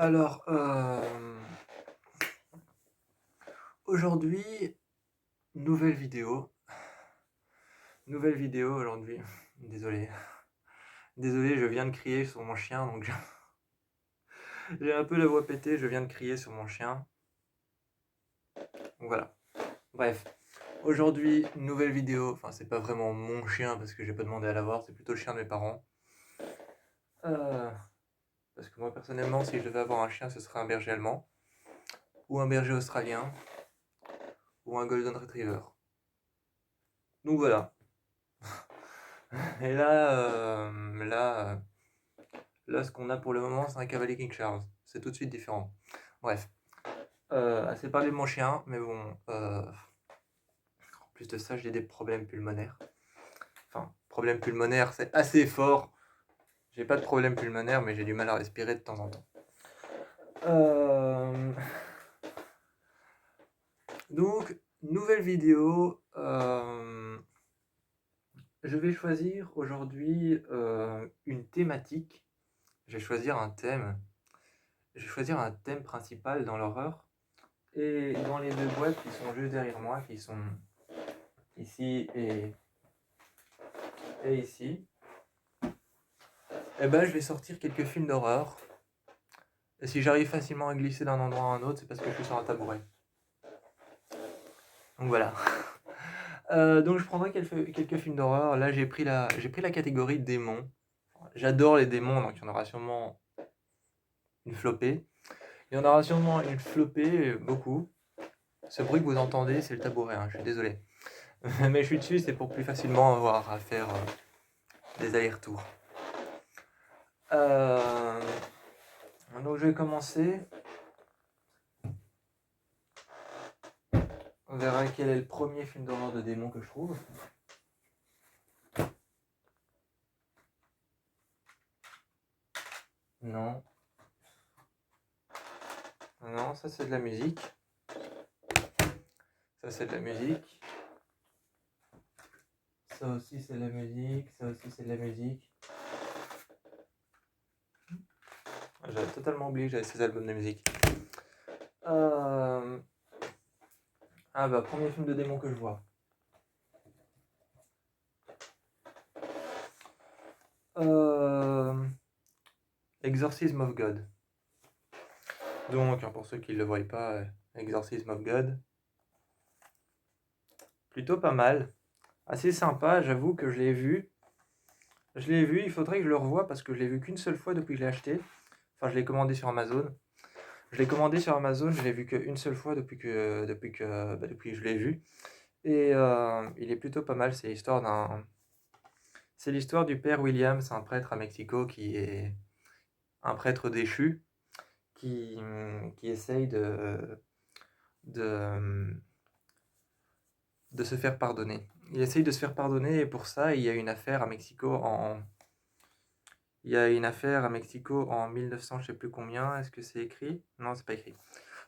Alors, aujourd'hui, nouvelle vidéo. Nouvelle vidéo aujourd'hui. Désolé. Désolé, je viens de crier sur mon chien, donc j'ai un peu la voix pétée, je viens de crier sur mon chien. Donc voilà. Bref. Aujourd'hui, nouvelle vidéo. Enfin, c'est pas vraiment mon chien parce que j'ai pas demandé à l'avoir, c'est plutôt le chien de mes parents. Euh, Parce que moi, personnellement, si je devais avoir un chien, ce serait un berger allemand, ou un berger australien, ou un golden retriever. Donc voilà. Et là, ce qu'on a pour le moment, c'est un cavalier King Charles. C'est tout de suite différent. Bref, assez parlé de mon chien, mais bon, en plus de ça, j'ai des problèmes pulmonaires. Enfin, problème pulmonaire, c'est assez fort. J'ai pas de problème pulmonaire, mais j'ai du mal à respirer de temps en temps. Euh, Donc, nouvelle vidéo. Je vais choisir aujourd'hui une thématique. Je vais choisir un thème. Je vais choisir un thème principal dans l'horreur. Et dans les deux boîtes qui sont juste derrière moi, qui sont ici et ici, eh ben, je vais sortir quelques films d'horreur. Et si j'arrive facilement à glisser d'un endroit à un autre, c'est parce que je suis sur un tabouret. Donc voilà. Donc je prendrai quelques films d'horreur. Là, j'ai pris la catégorie démons. J'adore les démons, donc il y en aura sûrement une flopée. Il y en aura sûrement une flopée, beaucoup. Ce bruit que vous entendez, c'est le tabouret, hein, je suis désolé. Mais je suis dessus, c'est pour plus facilement avoir à faire des allers-retours. Euh, donc je vais commencer. On verra quel est le premier film d'horreur de démon que je trouve. Non. Non, ça c'est de la musique. Ça c'est de la musique. Ça aussi c'est de la musique. Ça aussi c'est de la musique. J'avais totalement oublié que j'avais ces albums de musique. Ah bah, premier film de démon que je vois. Exorcism of God. Donc, pour ceux qui ne le voient pas, Exorcism of God. Plutôt pas mal. Assez sympa, j'avoue que je l'ai vu. Je l'ai vu, il faudrait que je le revoie parce que je l'ai vu qu'une seule fois depuis que je l'ai acheté. Enfin, je l'ai commandé sur Amazon. Je l'ai commandé sur Amazon, je l'ai vu qu'une seule fois depuis que je l'ai vu. Et il est plutôt pas mal, c'est l'histoire du père William, c'est un prêtre à Mexico qui est un prêtre déchu qui essaye de, de se faire pardonner. Il essaye de se faire pardonner et pour ça, il y a une affaire à Mexico en 1900, je sais plus combien. Est-ce que c'est écrit? Non, c'est pas écrit.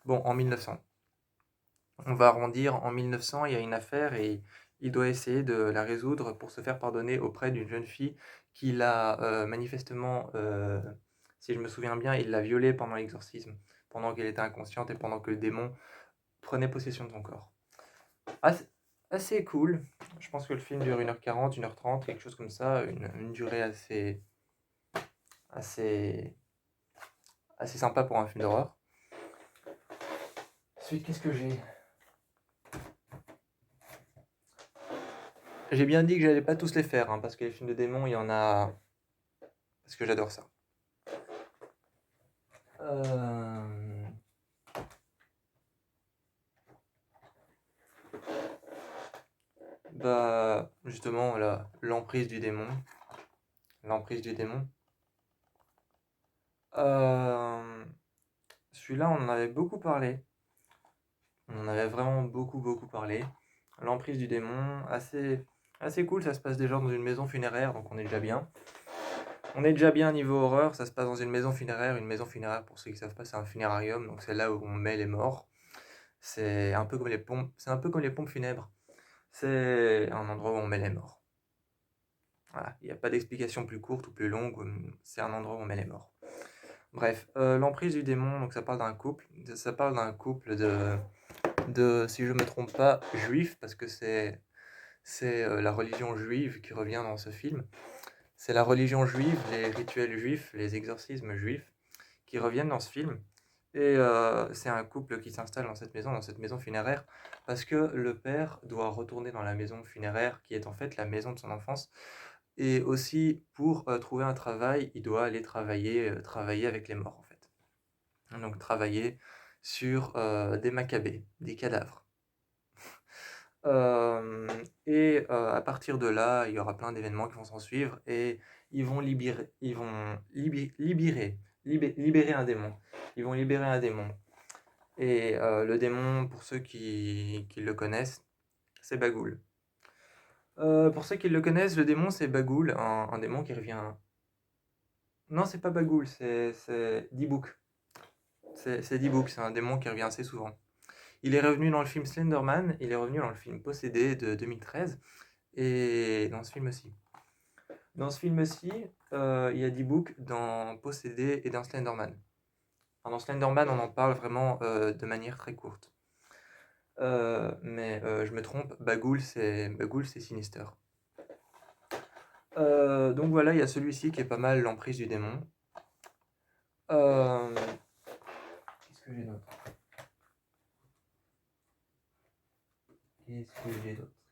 Bon, en 1900. On va arrondir, en 1900, il y a une affaire et il doit essayer de la résoudre pour se faire pardonner auprès d'une jeune fille qui l'a manifestement, si je me souviens bien, il l'a violée pendant l'exorcisme, pendant qu'elle était inconsciente et pendant que le démon prenait possession de son corps. Assez, assez cool. Je pense que le film dure 1h40, 1h30, quelque chose comme ça, une durée assez, assez sympa pour un film d'horreur. Ensuite, qu'est-ce que j'ai? J'ai bien dit que j'allais pas tous les faire, hein, parce que les films de démons, il y en a. Parce que j'adore ça. Euh, Bah, justement, l'emprise du démon. L'emprise du démon. Euh, Celui-là, on en avait beaucoup parlé. On en avait vraiment beaucoup, beaucoup parlé. L'emprise du démon, assez cool. Ça se passe déjà dans une maison funéraire, donc on est déjà bien. On est déjà bien niveau horreur. Ça se passe dans une maison funéraire. Une maison funéraire, pour ceux qui ne savent pas, c'est un funérarium, donc c'est là où on met les morts. C'est un peu comme les pompes funèbres. C'est un endroit où on met les morts. Voilà, il n'y a pas d'explication plus courte ou plus longue, c'est un endroit où on met les morts. Bref, l'emprise du démon, donc ça parle d'un couple, si je me trompe pas, juifs, parce que c'est la religion juive qui revient dans ce film. C'est la religion juive, les rituels juifs, les exorcismes juifs qui reviennent dans ce film. Et c'est un couple qui s'installe dans cette maison funéraire, parce que le père doit retourner dans la maison funéraire, qui est en fait la maison de son enfance. Et aussi, pour trouver un travail, il doit aller travailler avec les morts, en fait. Donc travailler sur des macabées, des cadavres. À partir de là, il y aura plein d'événements qui vont s'en suivre et ils vont libérer un démon. Ils vont libérer un démon. Et le démon, pour ceux qui le connaissent, c'est Bagoul. Pour ceux qui le connaissent, le démon, c'est Bagoul, un démon qui revient. Non, c'est pas Bagoul, c'est Dybbuk. C'est Dybbuk, c'est un démon qui revient assez souvent. Il est revenu dans le film Slenderman, il est revenu dans le film Possédé de 2013, et dans ce film aussi. Dans ce film aussi, il y a Dybbuk dans Possédé et dans Slenderman. Dans Slenderman, on en parle vraiment de manière très courte. Mais je me trompe, Bagoul, c'est Sinister. Donc voilà, il y a celui-ci qui est pas mal, l'emprise du démon. Euh, Qu'est-ce que j'ai d'autre? Qu'est-ce que j'ai d'autre ici?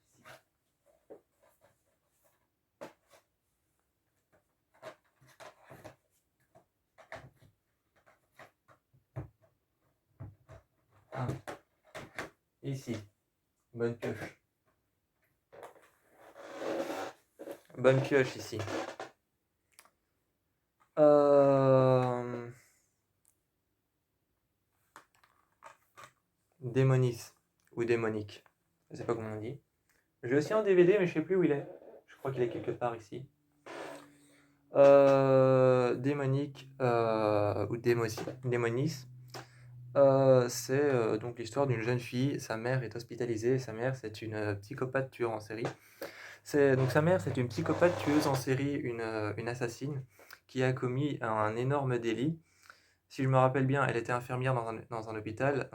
Ah, ici, bonne pioche. Bonne pioche ici. Démonis ou démonique, je sais pas comment on dit. J'ai aussi un DVD, mais je sais plus où il est. Je crois qu'il est quelque part ici. Démonique ou Démonis. C'est donc l'histoire d'une jeune fille. Sa mère est hospitalisée. Sa mère, c'est une psychopathe tueur en série. Donc sa mère, c'est une psychopathe tueuse en série, une assassine qui a commis un énorme délit. Si je me rappelle bien, elle était infirmière dans un hôpital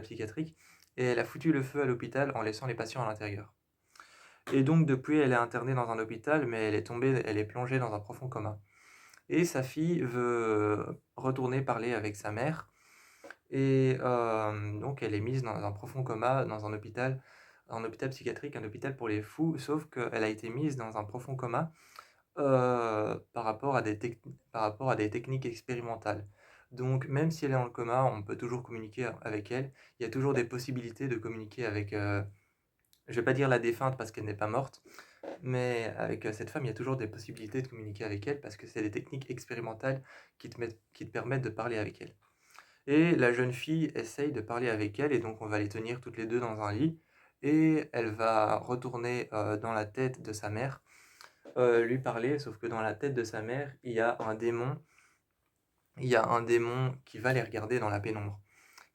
psychiatrique, et elle a foutu le feu à l'hôpital en laissant les patients à l'intérieur. Et donc depuis, elle est internée dans un hôpital, mais elle est plongée dans un profond coma. Et sa fille veut retourner parler avec sa mère, et donc elle est mise dans un profond coma dans un hôpital psychiatrique, un hôpital pour les fous, sauf qu'elle a été mise dans un profond coma par rapport à des techniques expérimentales. Donc même si elle est dans le coma, on peut toujours communiquer avec elle. Il y a toujours des possibilités de communiquer avec, je vais pas dire la défunte parce qu'elle n'est pas morte, mais avec cette femme, il y a toujours des possibilités de communiquer avec elle parce que c'est des techniques expérimentales qui te permettent de parler avec elle. Et la jeune fille essaye de parler avec elle, et donc on va les tenir toutes les deux dans un lit, et elle va retourner dans la tête de sa mère, lui parler, sauf que dans la tête de sa mère, il y a un démon qui va les regarder dans la pénombre,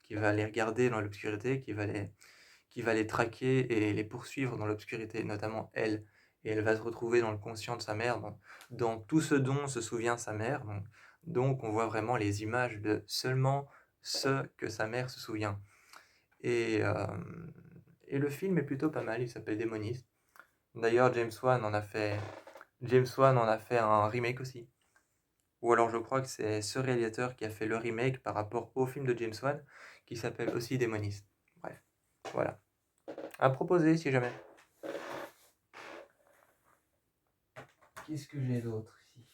qui va les regarder dans l'obscurité, qui va les traquer et les poursuivre dans l'obscurité, notamment elle. Et elle va se retrouver dans le conscient de sa mère, dans tout ce dont se souvient sa mère. Donc on voit vraiment les images de seulement ce que sa mère se souvient. Et, euh, et le film est plutôt pas mal, il s'appelle Démoniste. D'ailleurs, James Wan en a fait un remake aussi. Ou alors je crois que c'est ce réalisateur qui a fait le remake par rapport au film de James Wan, qui s'appelle aussi Démoniste. Bref, voilà. À proposer si jamais. Qu'est-ce que j'ai d'autre ici?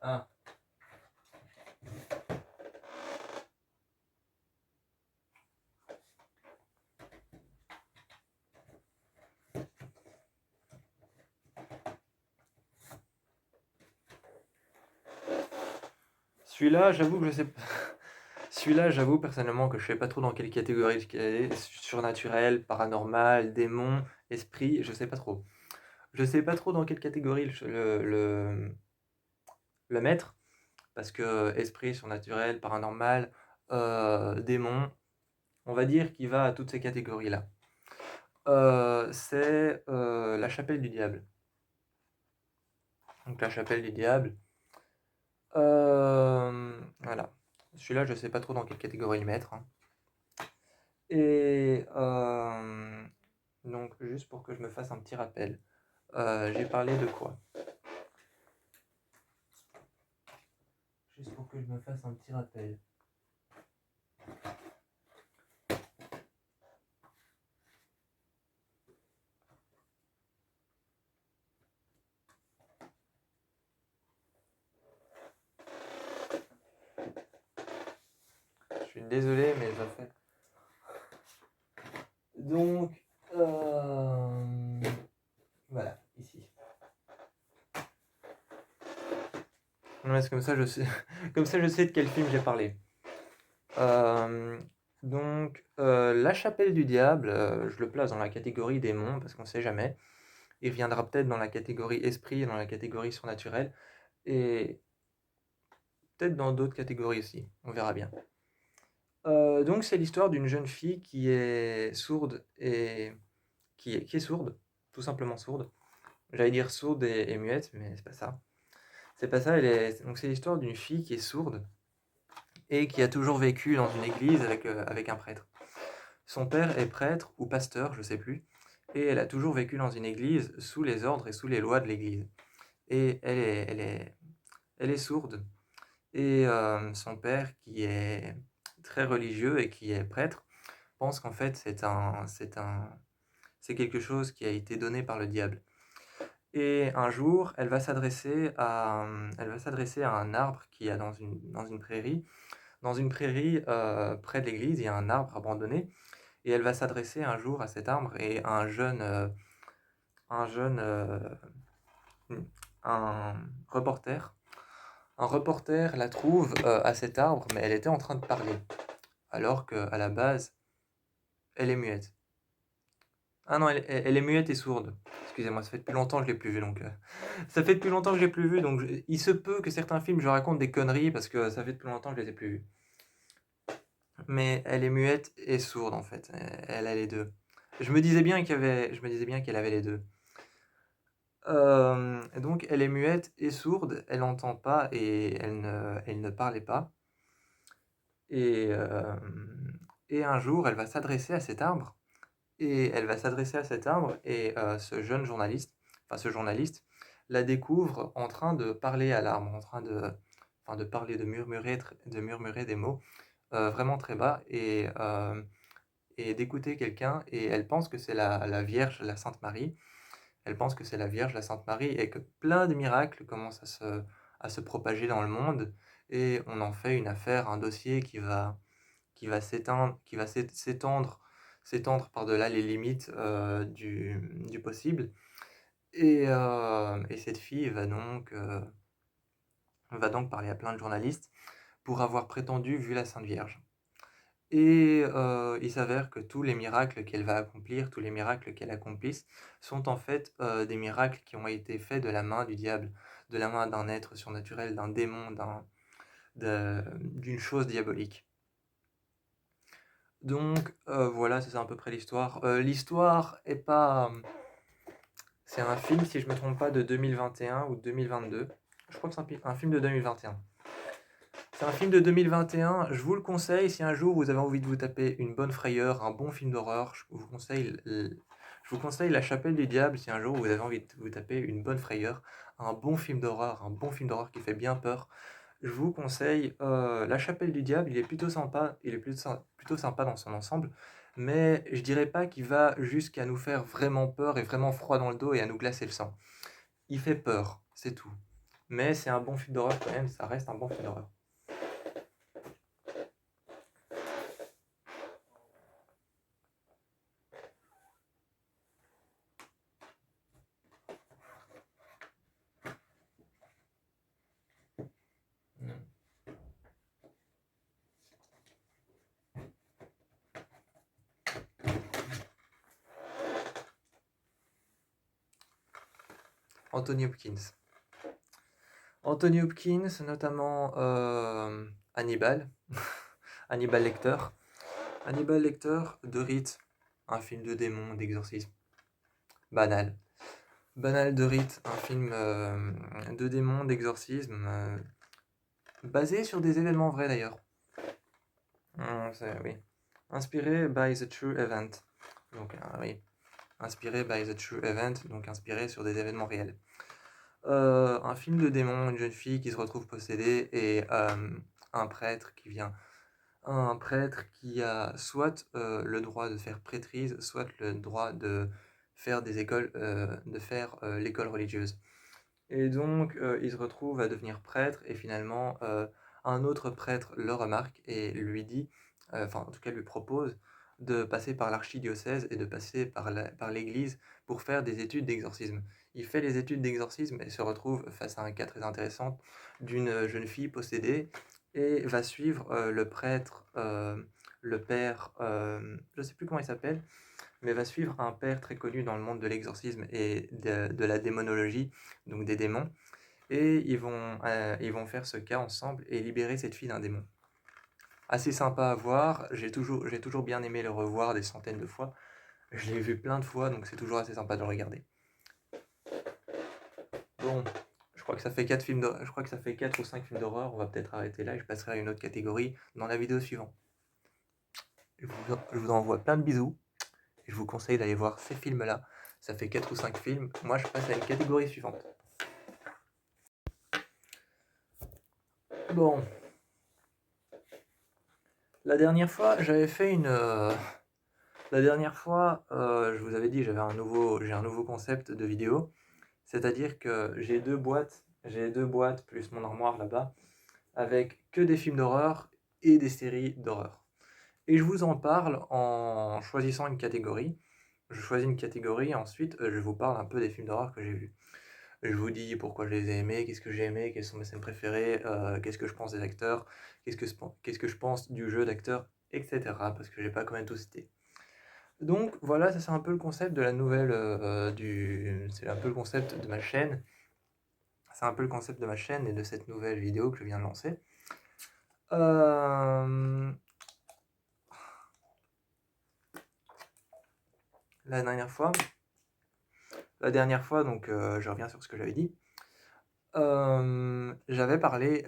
Ah. Celui-là, j'avoue que je sais pas. Celui-là, j'avoue personnellement que je sais pas trop dans quelle catégorie il est. Surnaturel, paranormal, démon, esprit, je sais pas trop. Je sais pas trop dans quelle catégorie le mettre, parce que esprit, surnaturel, paranormal, démon, on va dire qu'il va à toutes ces catégories-là. C'est La Chapelle du Diable. Donc La Chapelle du Diable. Voilà. Celui-là, je sais pas trop dans quelle catégorie le mettre, hein. Et donc, juste pour que je me fasse un petit rappel, j'ai parlé de quoi? Juste pour que je me fasse un petit rappel. Je suis désolé, mais ça fait. Donc, voilà, ici. Ouais, c'est comme ça, je sais, comme ça, je sais de quel film j'ai parlé. Donc, La Chapelle du Diable, je le place dans la catégorie démon, parce qu'on sait jamais. Il viendra peut-être dans la catégorie esprit, dans la catégorie surnaturel, et peut-être dans d'autres catégories aussi, on verra bien. Donc c'est l'histoire d'une jeune fille qui est sourde et qui est sourde, tout simplement sourde. J'allais dire sourde et muette, mais c'est pas ça. C'est pas ça, donc c'est l'histoire d'une fille qui est sourde et qui a toujours vécu dans une église avec un prêtre. Son père est prêtre ou pasteur, je sais plus, et elle a toujours vécu dans une église sous les ordres et sous les lois de l'église. Et elle est sourde. Et son père, qui est très religieux et qui est prêtre, pense qu'en fait c'est quelque chose qui a été donné par le diable. Et un jour, elle va s'adresser à un arbre qu'il y a dans une prairie. Dans une prairie près de l'église, il y a un arbre abandonné. Et elle va s'adresser un jour à cet arbre et un jeune, un reporter. Un reporter la trouve à cet arbre, mais elle était en train de parler, alors qu'à la base, elle est muette. Ah non, elle est muette et sourde. Excusez-moi, ça fait depuis longtemps que je l'ai plus vue, donc ça fait depuis longtemps que je l'ai plus vue, donc il se peut que certains films, je raconte des conneries, parce que ça fait depuis longtemps que je les ai plus vus. Mais elle est muette et sourde, en fait. Elle a les deux. Je me disais bien qu'elle avait les deux. Donc elle est muette et sourde, elle n'entend pas et elle ne parlait pas. Et, et un jour, elle va s'adresser à cet arbre. Et elle va s'adresser à cet arbre et ce jeune journaliste, enfin ce journaliste, la découvre en train de parler à l'arbre, en train de, enfin, de parler, de murmurer des mots vraiment très bas et d'écouter quelqu'un. Et elle pense que c'est la Vierge, la Sainte Marie. Elle pense que c'est la Vierge, la Sainte Marie, et que plein de miracles commencent à se propager dans le monde. Et on en fait une affaire, un dossier qui va s'éteindre, qui va s'étendre par-delà les limites du possible. Et cette fille va donc parler à plein de journalistes pour avoir prétendu vu la Sainte Vierge. Et il s'avère que tous les miracles qu'elle va accomplir, tous les miracles qu'elle accomplisse, sont en fait des miracles qui ont été faits de la main du diable, de la main d'un être surnaturel, d'un démon, d'une chose diabolique. Donc voilà, c'est ça à peu près l'histoire. L'histoire est pas... C'est un film, si je me trompe pas, de 2021 ou 2022. Je crois que c'est un film de 2021. C'est un film de 2021, je vous le conseille si un jour vous avez envie de vous taper une bonne frayeur, un bon film d'horreur, je vous conseille La Chapelle du Diable si un jour vous avez envie de vous taper une bonne frayeur, un bon film d'horreur qui fait bien peur. Je vous conseille La Chapelle du Diable, il est plutôt sympa, il est plutôt sympa dans son ensemble, mais je dirais pas qu'il va jusqu'à nous faire vraiment peur et vraiment froid dans le dos et à nous glacer le sang. Il fait peur, c'est tout. Mais c'est un bon film d'horreur quand même, ça reste un bon film d'horreur. Anthony Hopkins. Anthony Hopkins, notamment Hannibal, Hannibal Lecter. Hannibal Lecter, de Rite, un film de démon, d'exorcisme. Banal. Banal de Rite, un film de démon, d'exorcisme, basé sur des événements vrais d'ailleurs. Oui. Inspiré by the true event. Donc, oui. Inspiré by the true event, donc inspiré sur des événements réels. Un film de démon, une jeune fille qui se retrouve possédée et un prêtre qui vient. Un prêtre qui a soit le droit de faire prêtrise, soit le droit de faire des écoles, l'école religieuse. Et donc, il se retrouve à devenir prêtre et finalement, un autre prêtre le remarque et lui dit, enfin en tout cas lui propose de passer par l'archidiocèse et de passer par l'église pour faire des études d'exorcisme. Il fait les études d'exorcisme et se retrouve face à un cas très intéressant d'une jeune fille possédée et va suivre le prêtre, le père, je ne sais plus comment il s'appelle, mais va suivre un père très connu dans le monde de l'exorcisme et de la démonologie, donc des démons, et ils vont faire ce cas ensemble et libérer cette fille d'un démon. Assez sympa à voir, j'ai toujours bien aimé le revoir des centaines de fois, je l'ai vu plein de fois, donc c'est toujours assez sympa de le regarder. Bon, je crois que ça fait 4 ou 5 films d'horreur, on va peut-être arrêter là et je passerai à une autre catégorie dans la vidéo suivante. Je vous envoie plein de bisous. Je vous conseille d'aller voir ces films-là. Ça fait 4 ou 5 films. Moi, je passe à une catégorie suivante. Bon. La dernière fois, j'avais fait une... La dernière fois, je vous avais dit, j'ai un nouveau concept de vidéo. C'est-à-dire que j'ai deux boîtes plus mon armoire là-bas, avec que des films d'horreur et des séries d'horreur. Et je vous en parle en choisissant une catégorie. Je choisis une catégorie et ensuite je vous parle un peu des films d'horreur que j'ai vus. Je vous dis pourquoi je les ai aimés, qu'est-ce que j'ai aimé, quelles sont mes scènes préférées, qu'est-ce que je pense des acteurs, qu'est-ce que je pense du jeu d'acteur, etc. Parce que j'ai pas quand même tout cité. Donc voilà, ça c'est un peu le concept de la nouvelle, c'est un peu le concept de ma chaîne. C'est un peu le concept de ma chaîne et de cette nouvelle vidéo que je viens de lancer. La dernière fois, donc je reviens sur ce que j'avais dit. J'avais parlé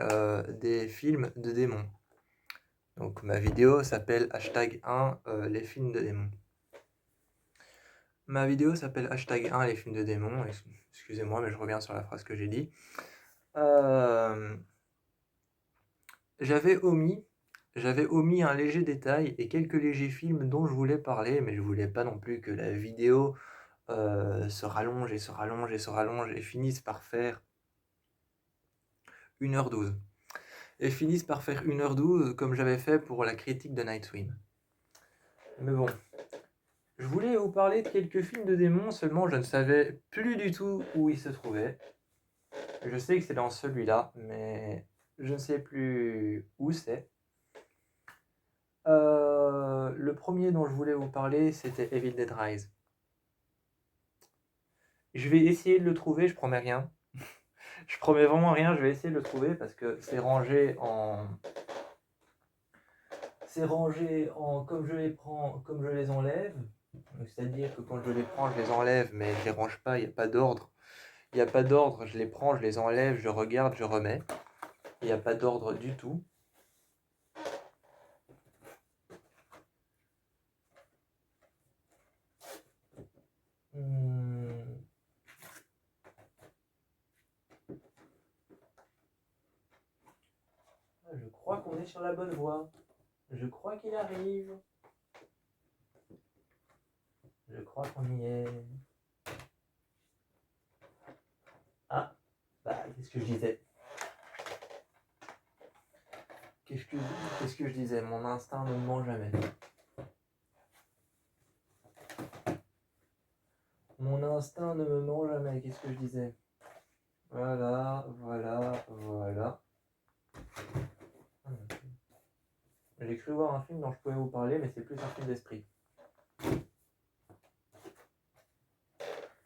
des films de démons. Donc ma vidéo s'appelle #1 les films de démons. Ma vidéo s'appelle #1 les films de démons. Excusez-moi, mais je reviens sur la phrase que j'ai dit. J'avais omis un léger détail et quelques légers films dont je voulais parler, mais je voulais pas non plus que la vidéo se rallonge et se rallonge et se rallonge et finisse par faire 1h12. Et finisse par faire 1h12 comme j'avais fait pour la critique de Nightwing. Mais bon, je voulais vous parler de quelques films de démons, seulement je ne savais plus du tout où ils se trouvaient. Je sais que c'est dans celui-là, mais je ne sais plus où c'est. Le premier dont je voulais vous parler, c'était Evil Dead Rise. Je vais essayer de le trouver, je promets rien. Je promets vraiment rien, je vais essayer de le trouver parce que c'est rangé en... comme je les prends, comme je les enlève. C'est-à-dire que quand je les prends, je les enlève, mais je les range pas, il n'y a pas d'ordre. Il n'y a pas d'ordre, je les prends, je les enlève, je regarde, je remets. Il n'y a pas d'ordre du tout. Je crois qu'on est sur la bonne voie. Je crois qu'il arrive. Je crois qu'on y est. Ah, bah, qu'est-ce que je disais? Qu'est-ce que je disais? Mon instinct ne me ment jamais. Mon instinct ne me ment jamais. Qu'est-ce que je disais? Voilà. J'ai cru voir un film dont je pouvais vous parler, mais c'est plus un film d'esprit.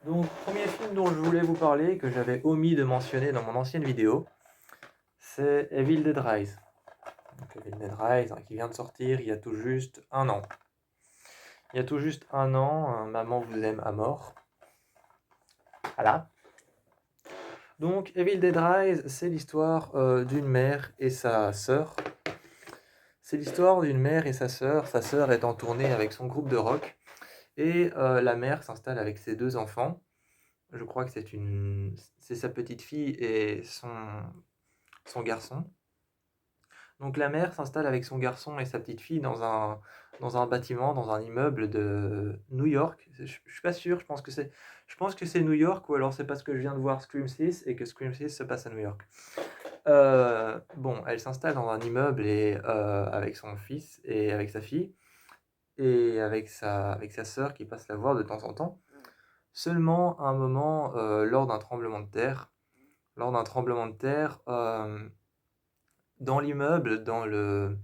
Donc, premier film dont je voulais vous parler, que j'avais omis de mentionner dans mon ancienne vidéo, c'est Evil Dead Rise. Donc, Evil Dead Rise, hein, qui vient de sortir il y a tout juste un an. Il y a tout juste un an, Maman vous aime à mort. Voilà. Donc, Evil Dead Rise, c'est l'histoire d'une mère et sa sœur. C'est l'histoire d'une mère et sa sœur. Sa sœur est en tournée avec son groupe de rock. Et la mère s'installe avec ses deux enfants. Je crois que c'est sa petite fille et son garçon. Donc la mère s'installe avec son garçon et sa petite fille dans un bâtiment, dans un immeuble de New York. Je suis pas sûr, je pense que c'est New York, ou alors c'est parce que je viens de voir Scream 6 et que Scream 6 se passe à New York. Bon, elle s'installe dans un immeuble et avec son fils et avec sa fille et avec sa sœur qui passe la voir de temps en temps. Seulement, à un moment, lors d'un tremblement de terre, dans l'immeuble, dans le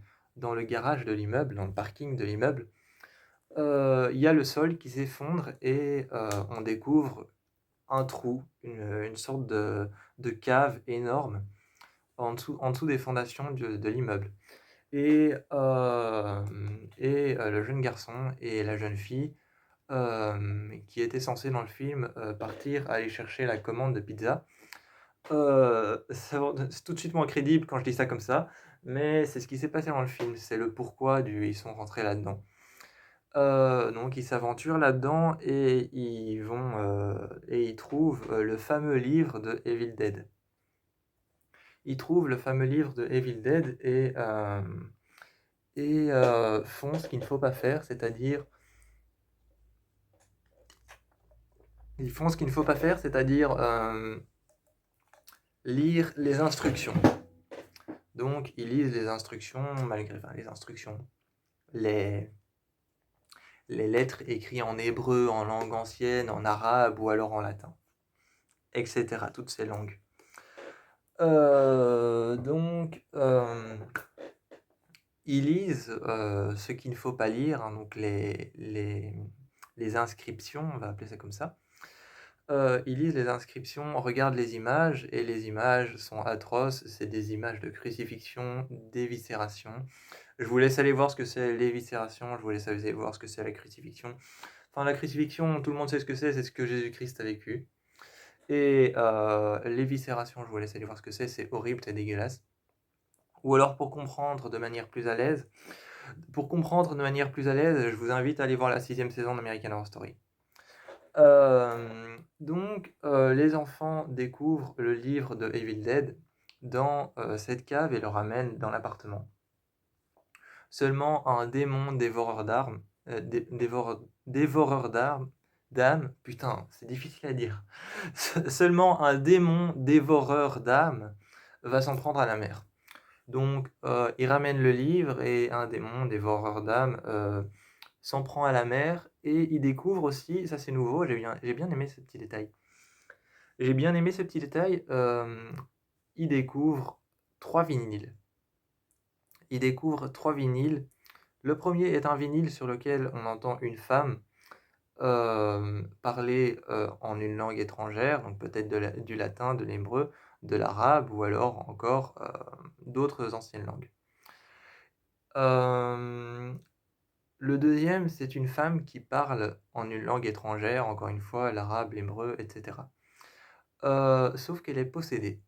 garage de l'immeuble, dans le parking de l'immeuble, il y a le sol qui s'effondre et on découvre un trou, une sorte de cave énorme en dessous des fondations de l'immeuble. Et le jeune garçon et la jeune fille, qui étaient censés dans le film partir aller chercher la commande de pizza. C'est tout de suite moins crédible quand je dis ça comme ça, mais c'est ce qui s'est passé dans le film, c'est le pourquoi du ils sont rentrés là-dedans. Donc ils s'aventurent là-dedans et ils trouvent le fameux livre de Evil Dead. Ils trouvent le fameux livre de Evil Dead et font ce qu'il ne faut pas faire, c'est-à-dire ils font ce qu'il ne faut pas faire, c'est-à-dire lire les instructions. Donc ils lisent les instructions les lettres écrites en hébreu, en langue ancienne, en arabe ou alors en latin, etc. Toutes ces langues. Ils lisent ce qu'il ne faut pas lire, hein, donc les inscriptions, on va appeler ça comme ça. Ils lisent les inscriptions, regardent les images, et les images sont atroces. C'est des images de crucifixion, d'éviscération. Je vous laisse aller voir ce que c'est l'éviscération, je vous laisse aller voir ce que c'est la crucifixion. Enfin, la crucifixion, tout le monde sait ce que c'est ce que Jésus-Christ a vécu. Et l'éviscération, je vous laisse aller voir ce que c'est horrible, c'est dégueulasse. Ou alors pour comprendre de manière plus à l'aise, je vous invite à aller voir la 6e saison d'American Horror Story. Les enfants découvrent le livre de Evil Dead dans cette cave et le ramènent dans l'appartement. Seulement un démon dévoreur d'âmes, putain, c'est difficile à dire. Seulement un démon dévoreur d'âmes va s'en prendre à la mère. Donc, il ramène le livre et un démon dévoreur d'âmes s'en prend à la mère et il découvre aussi, ça c'est nouveau, j'ai bien aimé ce petit détail. Il découvre 3 vinyles. Le premier est un vinyle sur lequel on entend une femme parler en une langue étrangère, donc peut-être du latin, de l'hébreu, de l'arabe ou alors encore d'autres anciennes langues. Le deuxième, c'est une femme qui parle en une langue étrangère, encore une fois, l'arabe, l'hébreu, etc. Sauf qu'elle est possédée.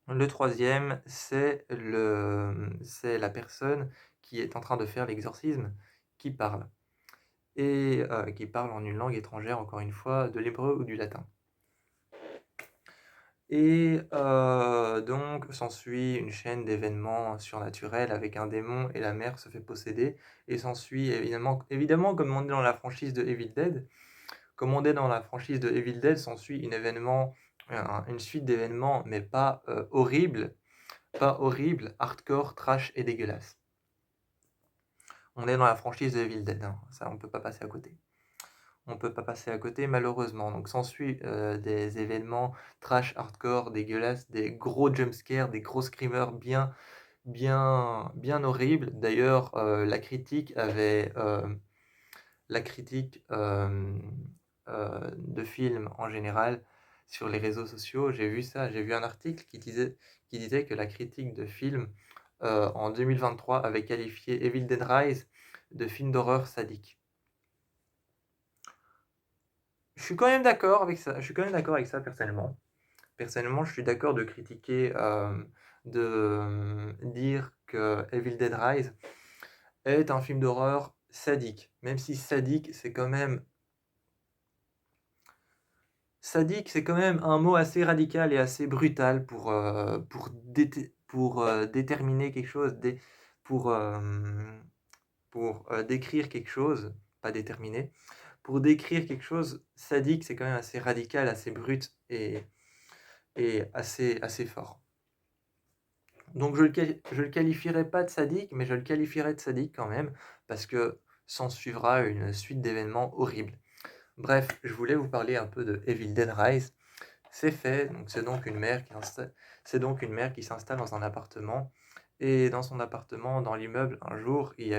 Le troisième, c'est la personne qui est en train de faire l'exorcisme qui parle. Et qui parle en une langue étrangère, encore une fois, de l'hébreu ou du latin. Et donc s'ensuit une chaîne d'événements surnaturels avec un démon et la mère se fait posséder. Et s'ensuit évidemment comme on est dans la franchise de Evil Dead, s'ensuit une suite d'événements, mais pas horrible, hardcore, trash et dégueulasse. On est dans la franchise de Evil Dead, hein. Ça on peut pas passer à côté. Malheureusement. Donc s'ensuit des événements trash, hardcore, dégueulasses, des gros jumpscares, des gros screamers bien horribles. D'ailleurs, la critique de films en général sur les réseaux sociaux, j'ai vu un article qui disait que la critique de film, en 2023 avait qualifié Evil Dead Rise de film d'horreur sadique. Je suis quand même d'accord avec ça, personnellement. Personnellement, je suis d'accord de critiquer, dire que Evil Dead Rise est un film d'horreur sadique. Même si sadique, c'est quand même un mot assez radical et assez brutal pour déterminer quelque chose, pour, décrire quelque chose, pas déterminer, pour décrire quelque chose, sadique, c'est quand même assez radical, assez brut et assez fort. Donc je le qualifierais pas de sadique, mais je le qualifierais de sadique quand même, parce que s'en suivra une suite d'événements horribles. Bref, je voulais vous parler un peu de Evil Dead Rise. C'est fait, donc c'est donc une mère qui s'installe dans un appartement, et dans son appartement, dans l'immeuble, un jour, il y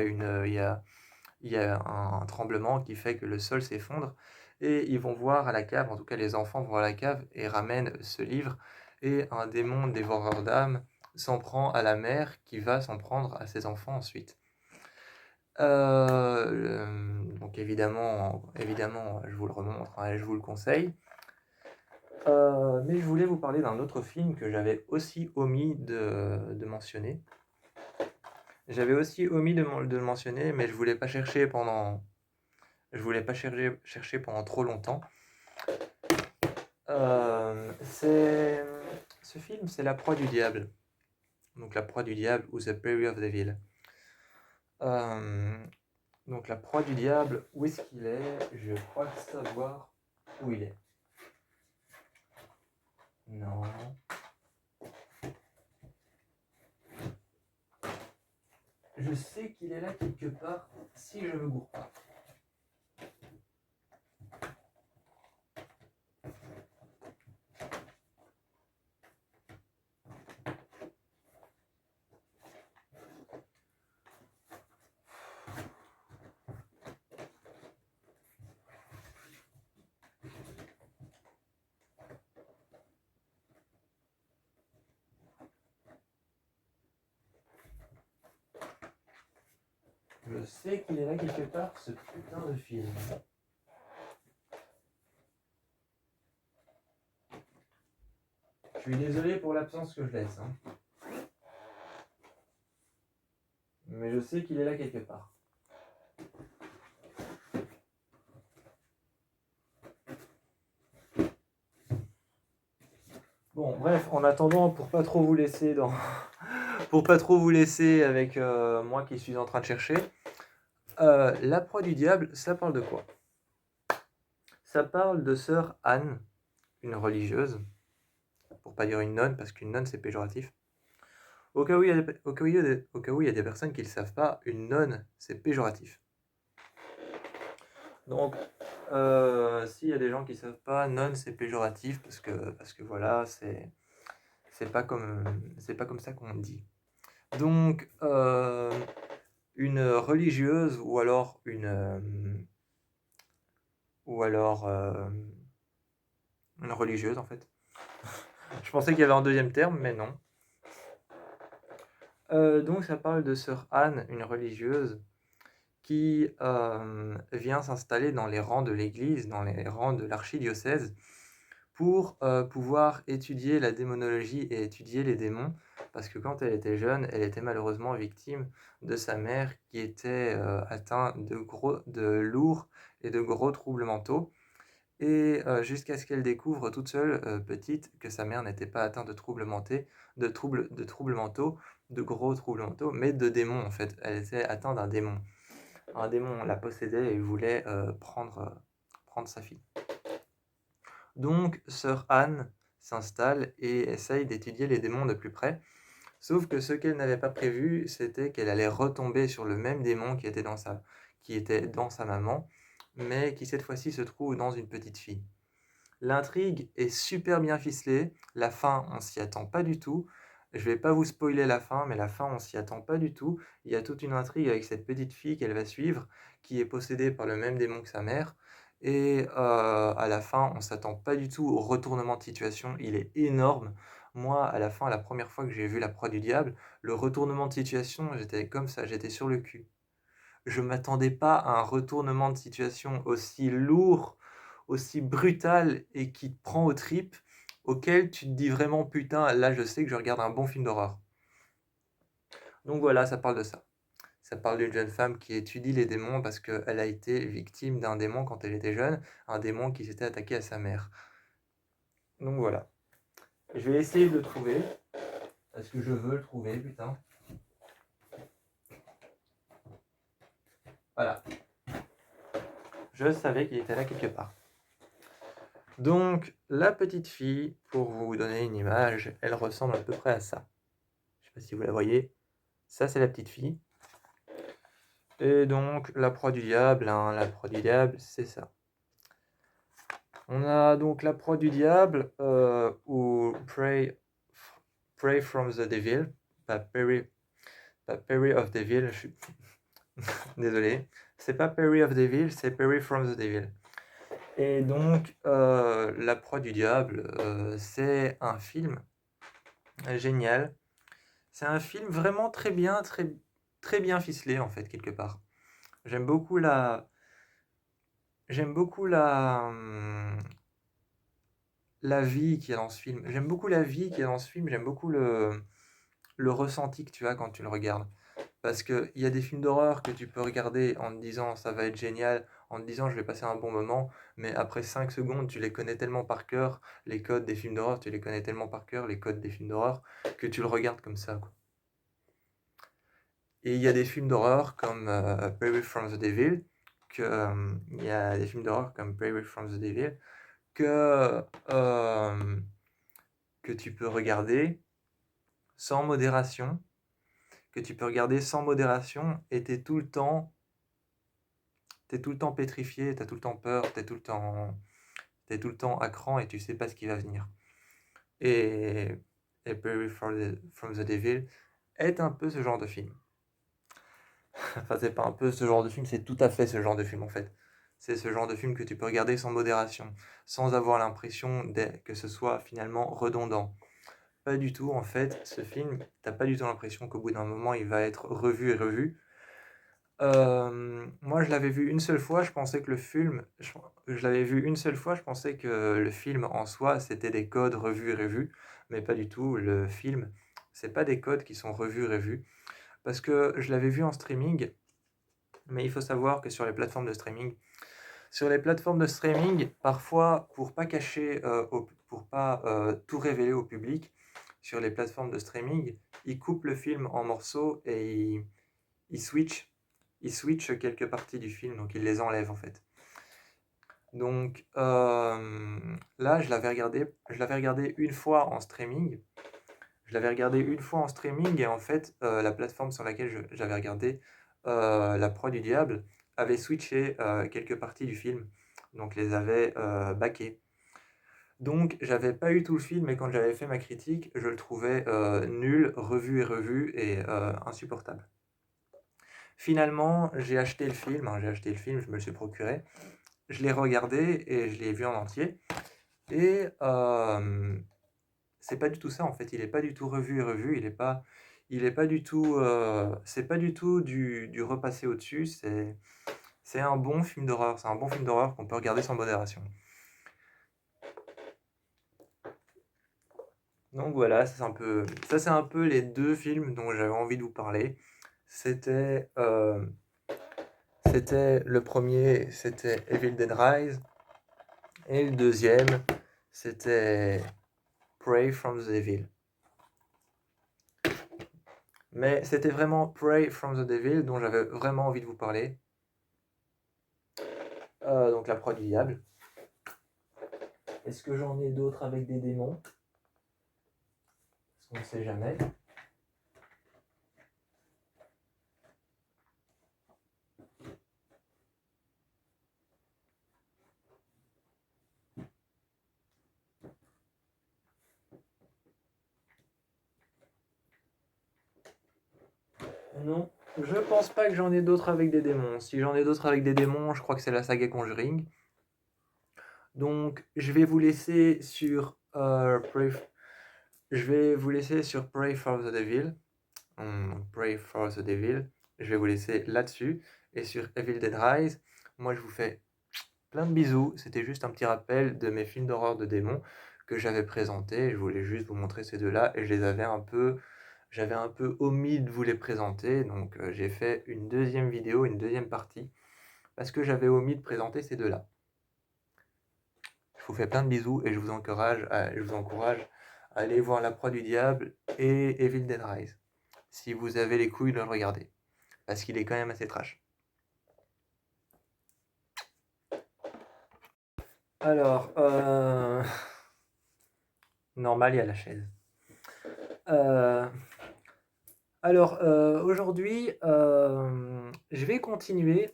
a un tremblement qui fait que le sol s'effondre, et ils vont voir à la cave, en tout cas les enfants vont à la cave et ramènent ce livre, et un démon dévoreur d'âmes s'en prend à la mère qui va s'en prendre à ses enfants ensuite. Donc évidemment, je vous le remontre, hein, et je vous le conseille. Mais je voulais vous parler d'un autre film que j'avais aussi omis de mentionner. J'avais aussi omis de le mentionner, mais je voulais pas chercher pendant trop longtemps. C'est ce film, c'est La Proie du Diable. Donc La Proie du Diable ou The Prairie of Devil. Donc La Proie du Diable, où est-ce qu'il est? Je crois savoir où il est. Non. Je sais qu'il est là quelque part, si je me gourre pas. Je sais qu'il est là quelque part, ce putain de film. Je suis désolé pour l'absence que je laisse, hein. Mais je sais qu'il est là quelque part. Bon, bref, en attendant, pour pas trop vous laisser avec moi qui suis en train de chercher, La Proie du Diable, ça parle de quoi? Ça parle de sœur Anne, une religieuse, pour pas dire une nonne, parce qu'une nonne c'est péjoratif. Au cas où il y a des personnes qui ne le savent pas, une nonne c'est péjoratif. Donc, s'il y a des gens qui ne savent pas, nonne c'est péjoratif parce que voilà, c'est pas comme ça qu'on dit. Donc, une religieuse ou alors une religieuse en fait. Je pensais qu'il y avait un deuxième terme, mais non. Donc ça parle de sœur Anne, une religieuse qui vient s'installer dans les rangs de l'église, dans les rangs de l'archidiocèse, pour pouvoir étudier la démonologie et étudier les démons, parce que quand elle était jeune, elle était malheureusement victime de sa mère qui était atteinte de lourds et de gros troubles mentaux, et jusqu'à ce qu'elle découvre toute seule, petite, que sa mère n'était pas atteinte de troubles mentaux, de gros troubles mentaux, mais de démons en fait. Elle était atteinte d'un démon. Un démon la possédait et voulait prendre sa fille. Donc, sœur Anne s'installe et essaye d'étudier les démons de plus près. Sauf que ce qu'elle n'avait pas prévu, c'était qu'elle allait retomber sur le même démon qui était dans sa maman, mais qui cette fois-ci se trouve dans une petite fille. L'intrigue est super bien ficelée. La fin, on s'y attend pas du tout. Je vais pas vous spoiler la fin, mais la fin, on s'y attend pas du tout. Il y a toute une intrigue avec cette petite fille qu'elle va suivre, qui est possédée par le même démon que sa mère. Et à la fin, on s'attend pas du tout au retournement de situation. Il est énorme. Moi, à la fin, la première fois que j'ai vu La Proie du diable, le retournement de situation, j'étais comme ça, j'étais sur le cul. Je m'attendais pas à un retournement de situation aussi lourd, aussi brutal et qui te prend aux tripes, auquel tu te dis vraiment: «Putain, là, je sais que je regarde un bon film d'horreur». Donc voilà, ça parle de ça. Ça parle d'une jeune femme qui étudie les démons parce qu'elle a été victime d'un démon quand elle était jeune, un démon qui s'était attaqué à sa mère. Donc voilà. Je vais essayer de le trouver, parce que je veux le trouver, putain. Voilà. Je savais qu'il était là quelque part. Donc, la petite fille, pour vous donner une image, elle ressemble à peu près à ça. Je sais pas si vous la voyez. Ça, c'est la petite fille. Et donc, la proie du diable, hein, la proie du diable, c'est ça. On a donc la proie du diable, ou Prey from the Devil, pas Perry of Devil, je suis désolé. C'est pas Perry of Devil, c'est Perry from the Devil. Et donc, La proie du diable, c'est un film génial. C'est un film vraiment très bien, très bien ficelé en fait, quelque part. J'aime beaucoup la, j'aime beaucoup la vie qu'il y a dans ce film. J'aime beaucoup la vie qu'il y a dans ce film. J'aime beaucoup le ressenti que tu as quand tu le regardes. Parce qu'il y a des films d'horreur que tu peux regarder en te disant ça va être génial, en te disant je vais passer un bon moment, mais après 5 secondes, tu les connais tellement par cœur, les codes des films d'horreur, tu les connais tellement par cœur, les codes des films d'horreur, que tu le regardes comme ça, quoi. Et il y a des films d'horreur comme Prey from the Devil, il y a des films d'horreur comme Prey from the Devil, que, euh, que tu peux regarder sans modération, et t'es tout le temps pétrifié, t'as tout le temps peur, t'es tout le temps à cran et tu sais pas ce qui va venir. Et, et Prey from the Devil est un peu ce genre de film. Enfin, c'est pas un peu ce genre de film, c'est tout à fait ce genre de film en fait. C'est ce genre de film que tu peux regarder sans modération, sans avoir l'impression que ce soit finalement redondant. Pas du tout, en fait, ce film, t'as pas du tout l'impression qu'au bout d'un moment, il va être revu et revu. Moi, je l'avais vu une seule fois, je pensais que le film, je l'avais vu une seule fois, je pensais que le film en soi, c'était des codes revus et revus, mais pas du tout. Le film, c'est pas des codes qui sont revus et revus, parce que je l'avais vu en streaming, mais il faut savoir que sur les plateformes de streaming, parfois, pour pas cacher, pour pas tout révéler au public, sur les plateformes de streaming, ils coupent le film en morceaux et ils switchent quelques parties du film, donc ils les enlèvent en fait. Donc là, je l'avais regardé une fois en streaming. Et en fait, la plateforme sur laquelle j'avais regardé La Proie du Diable avait switché quelques parties du film, donc les avait backées. Donc j'avais pas eu tout le film, et quand j'avais fait ma critique, je le trouvais nul, revu et revu, et insupportable. Finalement, j'ai acheté le film, je me le suis procuré, je l'ai regardé et je l'ai vu en entier. Et c'est pas du tout ça en fait, il est pas du tout revu et revu, il est pas du tout, c'est pas du tout du repassé au-dessus, c'est un bon film d'horreur, c'est un bon film d'horreur qu'on peut regarder sans modération. Donc voilà, ça c'est un peu les deux films dont j'avais envie de vous parler. C'était le premier, c'était Evil Dead Rise, et le deuxième, c'était Prey from the Devil. Mais c'était vraiment Prey from the Devil dont j'avais vraiment envie de vous parler. Donc La Proie du diable. Est-ce que j'en ai d'autres avec des démons? Parce qu'on ne sait jamais. Non, je pense pas que j'en ai d'autres avec des démons. Si j'en ai d'autres avec des démons, je crois que c'est la saga Conjuring. Donc je vais vous laisser sur Je vais vous laisser sur Pray for the Devil. Pray for the Devil. Je vais vous laisser là-dessus. Et sur Evil Dead Rise, moi je vous fais plein de bisous. C'était juste un petit rappel de mes films d'horreur de démons que j'avais présentés. Je voulais juste vous montrer ces deux-là et j'avais un peu omis de vous les présenter. Donc j'ai fait une deuxième vidéo, une deuxième partie, parce que j'avais omis de présenter ces deux-là. Je vous fais plein de bisous et je vous encourage à aller voir La Proie du Diable et Evil Dead Rise, si vous avez les couilles de le regarder, parce qu'il est quand même assez trash. Alors, normal, il y a la chaise. Aujourd'hui, je vais continuer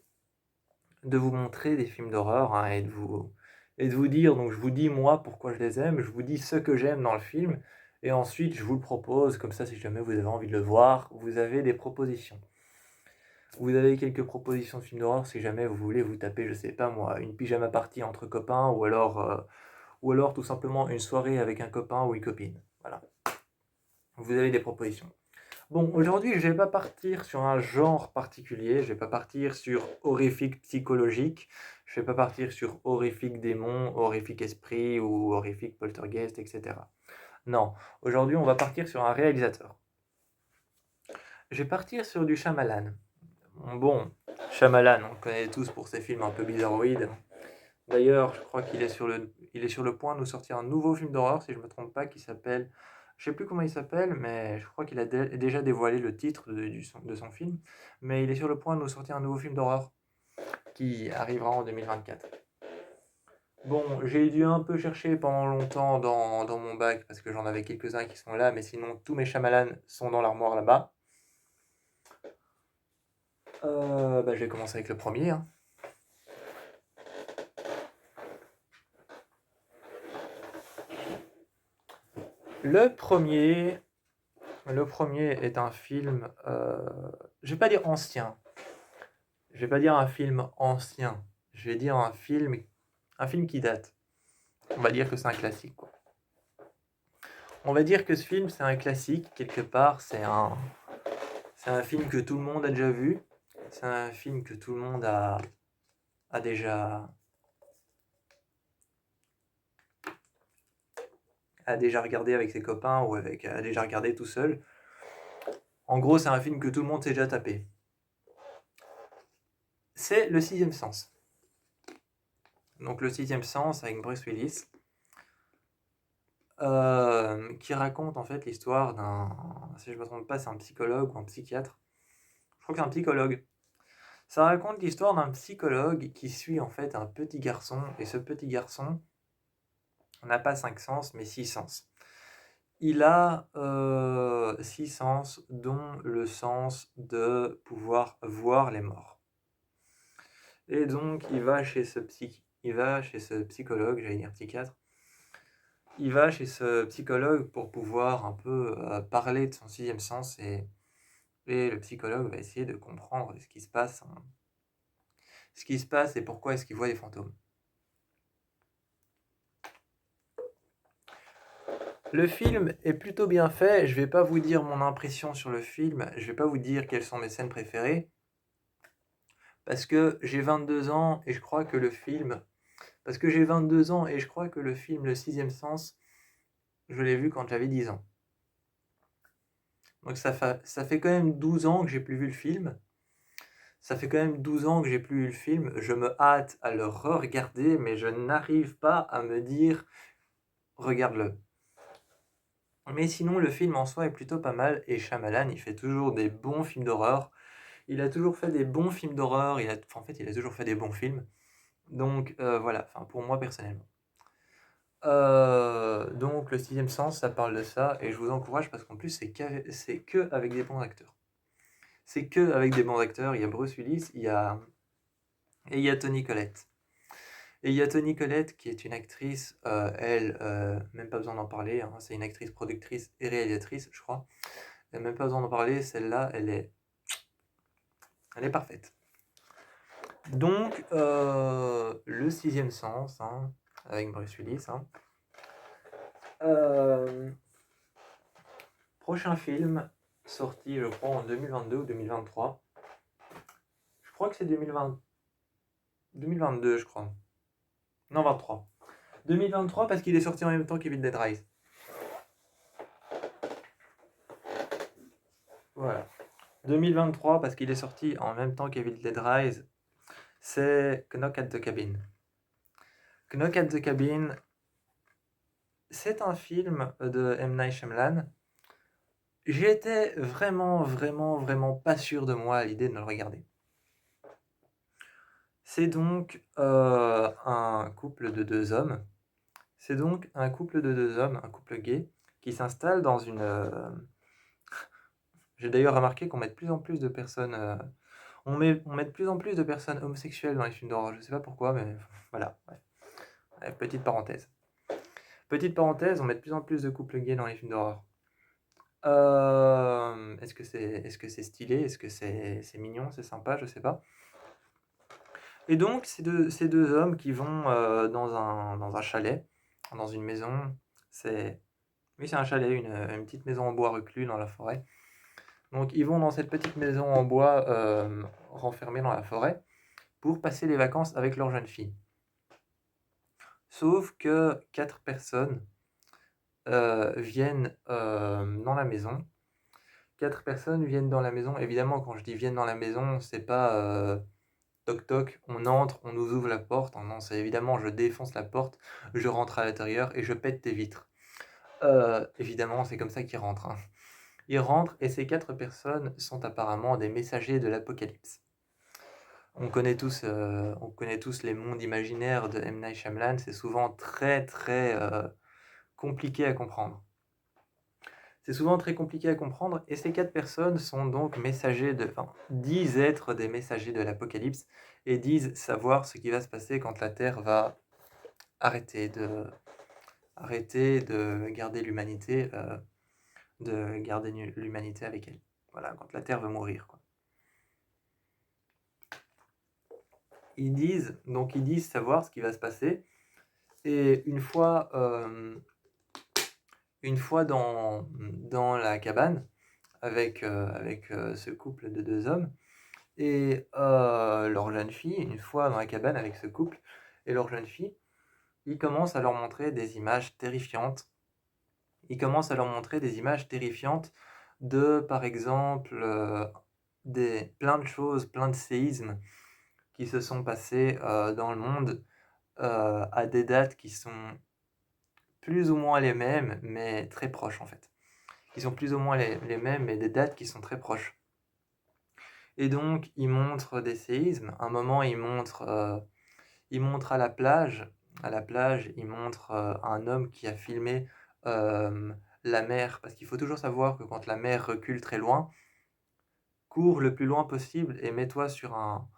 de vous montrer des films d'horreur, hein, et de vous dire, donc je vous dis moi pourquoi je les aime, je vous dis ce que j'aime dans le film, et ensuite je vous le propose, comme ça si jamais vous avez envie de le voir, vous avez des propositions. Vous avez quelques propositions de films d'horreur si jamais vous voulez vous taper, je sais pas moi, une pyjama party entre copains, ou alors tout simplement une soirée avec un copain ou une copine. Voilà. Vous avez des propositions. Bon, aujourd'hui, je vais pas partir sur un genre particulier, je vais pas partir sur horrifique psychologique, je vais pas partir sur horrifique démon, horrifique esprit ou horrifique poltergeist, etc. Non, aujourd'hui, on va partir sur un réalisateur. Je vais partir sur du Shyamalan. Bon, Shyamalan, on le connaît tous pour ses films un peu bizarroïdes. D'ailleurs, je crois qu'il est sur le point de nous sortir un nouveau film d'horreur, si je ne me trompe pas, qui s'appelle... Je ne sais plus comment il s'appelle, mais je crois qu'il a déjà dévoilé le titre de son film. Mais il est sur le point de nous sortir un nouveau film d'horreur qui arrivera en 2024. Bon, j'ai dû un peu chercher pendant longtemps dans mon bac, parce que j'en avais quelques-uns qui sont là, mais sinon tous mes Shyamalan sont dans l'armoire là-bas. Je vais commencer avec le premier, hein. Le premier est un film, je vais pas dire ancien, je vais pas dire un film ancien, je vais dire un film qui date. On va dire que c'est un classique, quoi. On va dire que ce film, c'est un classique, quelque part, c'est un film que tout le monde a déjà vu, c'est un film que tout le monde a déjà regardé avec ses copains ou a déjà regardé tout seul. En gros, c'est un film que tout le monde s'est déjà tapé. C'est Le Sixième Sens. Donc Le Sixième Sens avec Bruce Willis, qui raconte en fait l'histoire d'un, si je ne me trompe pas, c'est un psychologue ou un psychiatre. Je crois que c'est un psychologue. Ça raconte l'histoire d'un psychologue qui suit en fait un petit garçon, et ce petit garçon n'a pas 5 sens, mais 6 sens. Il a 6 sens, dont le sens de pouvoir voir les morts. Et donc il va chez ce psychologue, j'allais dire psychiatre. Il va chez ce psychologue pour pouvoir un peu parler de son sixième sens, et le psychologue va essayer de comprendre ce qui se passe, et pourquoi est-ce qu'il voit des fantômes. Le film est plutôt bien fait. Je vais pas vous dire mon impression sur le film, je vais pas vous dire quelles sont mes scènes préférées, parce que j'ai 22 ans et je crois que le film... Parce que j'ai 22 ans et je crois que le film Le Sixième Sens, je l'ai vu quand j'avais 10 ans. Donc ça fait quand même 12 ans que j'ai plus vu le film. Ça fait quand même 12 ans que j'ai plus vu le film. Je me hâte à le re-regarder, mais je n'arrive pas à me dire « regarde-le ». Mais sinon, le film en soi est plutôt pas mal, et Shyamalan, il fait toujours des bons films d'horreur. Il a toujours fait des bons films d'horreur, il a toujours fait des bons films. Donc voilà, pour moi personnellement. Donc Le Sixième Sens, ça parle de ça, et je vous encourage parce qu'en plus c'est que avec des bons acteurs. C'est que avec des bons acteurs. Il y a Bruce Willis, il y a Toni Collette. Et il y a Toni Collette qui est une actrice, même pas besoin d'en parler, hein, c'est une actrice productrice et réalisatrice, je crois. Il n'y a même pas besoin d'en parler, celle-là, elle est parfaite. Donc, Le Sixième Sens, hein, avec Bruce Willis, hein. Prochain film sorti, je crois, en 2022 ou 2023. Je crois que c'est 2022, je crois. Non, 23. 2023 parce qu'il est sorti en même temps qu'Evil Dead Rise. Voilà. 2023 parce qu'il est sorti en même temps qu'Evil Dead Rise. C'est Knock at the Cabin. Knock at the Cabin, c'est un film de M. Night Shyamalan. J'étais vraiment pas sûr de moi à l'idée de me le regarder. C'est donc un couple de deux hommes. C'est donc un couple de deux hommes, un couple gay, qui s'installe dans une... J'ai d'ailleurs remarqué qu'on met de plus en plus de personnes... on met de plus en plus de personnes homosexuelles dans les films d'horreur. Je sais pas pourquoi, mais voilà. Ouais. Ouais, petite parenthèse. Petite parenthèse, on met de plus en plus de couples gays dans les films d'horreur. Est-ce que c'est stylé? Est-ce que c'est mignon? C'est sympa? Je sais pas. Et donc, ces deux hommes qui vont dans un chalet, dans une maison. Oui, c'est un chalet, une petite maison en bois reclus dans la forêt. Donc, ils vont dans cette petite maison en bois renfermée dans la forêt pour passer les vacances avec leur jeune fille. Sauf que 4 personnes viennent dans la maison. 4 personnes viennent dans la maison. Évidemment, quand je dis viennent dans la maison, c'est pas toc toc, on entre, on nous ouvre la porte. Non, c'est évidemment, je défonce la porte, je rentre à l'intérieur et je pète tes vitres. Évidemment, c'est comme ça qu'ils rentrent. Hein. Ils rentrent et ces 4 personnes sont apparemment des messagers de l'apocalypse. On connaît tous les mondes imaginaires de M. Night Shyamalan, c'est souvent très compliqué à comprendre. C'est souvent très compliqué à comprendre et ces 4 personnes sont donc disent être des messagers de l'apocalypse et disent savoir ce qui va se passer quand la Terre va arrêter de garder l'humanité, avec elle. Voilà, quand la Terre va mourir, quoi. Ils disent savoir ce qui va se passer et une fois dans la cabane avec ce couple de deux hommes et leur jeune fille, une fois dans la cabane avec ce couple et leur jeune fille, ils commencent à leur montrer des images terrifiantes. Ils commencent à leur montrer des images terrifiantes de, par exemple, plein de choses, plein de séismes qui se sont passés dans le monde à des dates qui sont plus ou moins les mêmes, mais très proches en fait. Qui sont plus ou moins les mêmes, mais des dates qui sont très proches. Et donc, ils montrent des séismes. À un moment, ils montrent à la plage. À la plage, ils montrent un homme qui a filmé la mer. Parce qu'il faut toujours savoir que quand la mer recule très loin, cours le plus loin possible et mets-toi sur un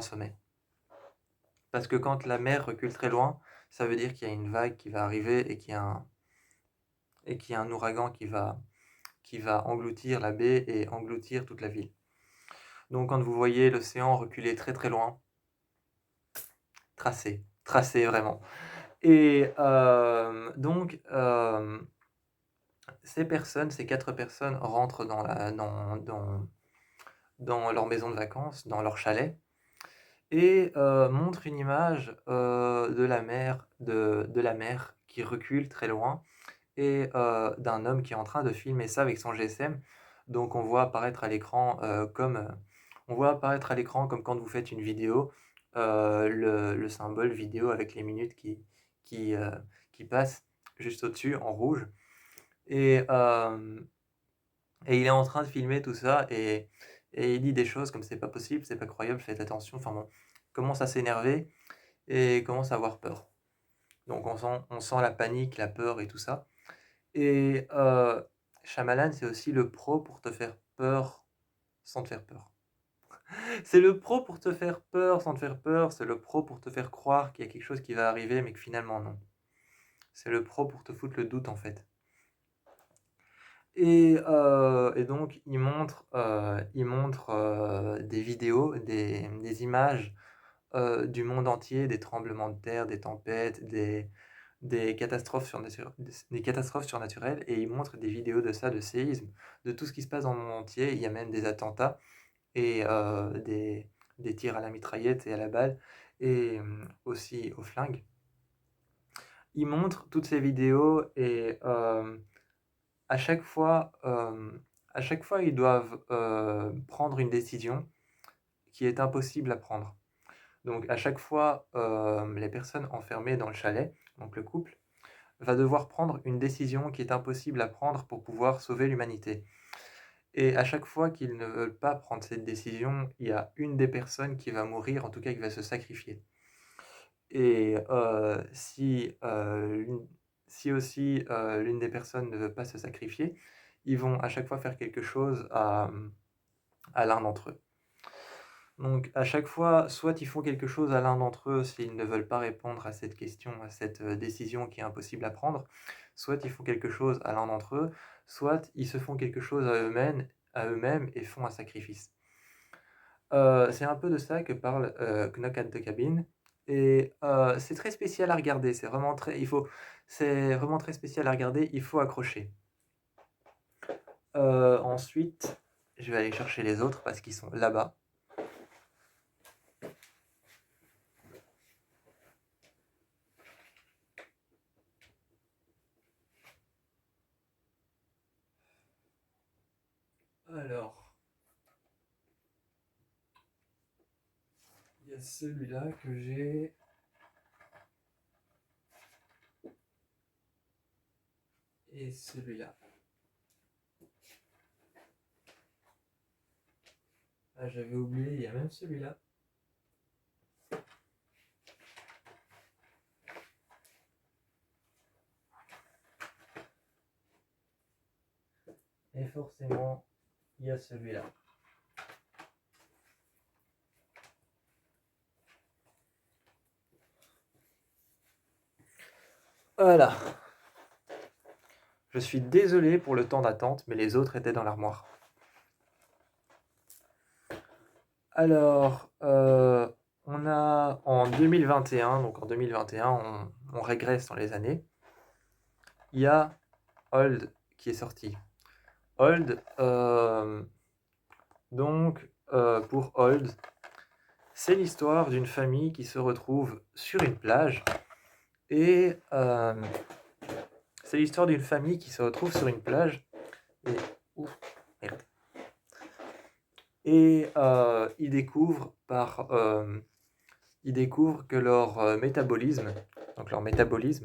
sommet. Parce que quand la mer recule très loin, ça veut dire qu'il y a une vague qui va arriver et qu'il y a un ouragan qui va engloutir la baie et engloutir toute la ville. Donc quand vous voyez l'océan reculer très loin, tracé vraiment. Et donc ces 4 personnes rentrent dans leur maison de vacances, dans leur chalet, et montrent une image de la mer qui recule très loin et d'un homme qui est en train de filmer ça avec son GSM. Donc on voit apparaître à l'écran comme quand vous faites une vidéo, le symbole vidéo avec les minutes qui, euh, qui passent juste au-dessus en rouge. Et il est en train de filmer tout ça et il dit des choses comme c'est pas possible, c'est pas croyable, faites attention. Enfin bon, commence à s'énerver et commence à avoir peur. Donc on sent la panique, la peur et tout ça. Et Shyamalan, c'est aussi le pro pour te faire peur sans te faire peur. C'est le pro pour te faire peur sans te faire peur, c'est le pro pour te faire croire qu'il y a quelque chose qui va arriver mais que finalement non. C'est le pro pour te foutre le doute en fait. Et donc il montre des vidéos, des images du monde entier, des tremblements de terre, des tempêtes, des catastrophes surnaturelles et il montre des vidéos de ça, de séismes, de tout ce qui se passe dans le monde entier. Il y a même des attentats et des tirs à la mitraillette et à la balle et aussi aux flingues. Il montre toutes ces vidéos et à chaque fois, ils doivent prendre une décision qui est impossible à prendre. Donc à chaque fois, les personnes enfermées dans le chalet, donc le couple, va devoir prendre une décision qui est impossible à prendre pour pouvoir sauver l'humanité. Et à chaque fois qu'ils ne veulent pas prendre cette décision, il y a une des personnes qui va mourir, en tout cas qui va se sacrifier. Et si aussi l'une des personnes ne veut pas se sacrifier, ils vont à chaque fois faire quelque chose à l'un d'entre eux. Donc à chaque fois, soit ils font quelque chose à l'un d'entre eux s'ils ne veulent pas répondre à cette question, à cette décision qui est impossible à prendre, soit ils font quelque chose à l'un d'entre eux, soit ils se font quelque chose à eux-mêmes et font un sacrifice. C'est un peu de ça que parle Knock at the Cabin et c'est très spécial à regarder, c'est vraiment très spécial à regarder, il faut accrocher. Ensuite, je vais aller chercher les autres parce qu'ils sont là-bas. Alors, il y a celui-là que j'ai. Et celui-là. Ah, j'avais oublié, il y a même celui-là. Et forcément, il y a celui-là. Voilà. Je suis désolé pour le temps d'attente, mais les autres étaient dans l'armoire. Alors, on a en 2021, donc en 2021, on régresse dans les années. Il y a Old qui est sorti. Old, pour Old, c'est l'histoire d'une famille qui se retrouve sur une plage et c'est l'histoire d'une famille qui se retrouve sur une plage et ouf, merde. Et ils découvrent que leur métabolisme,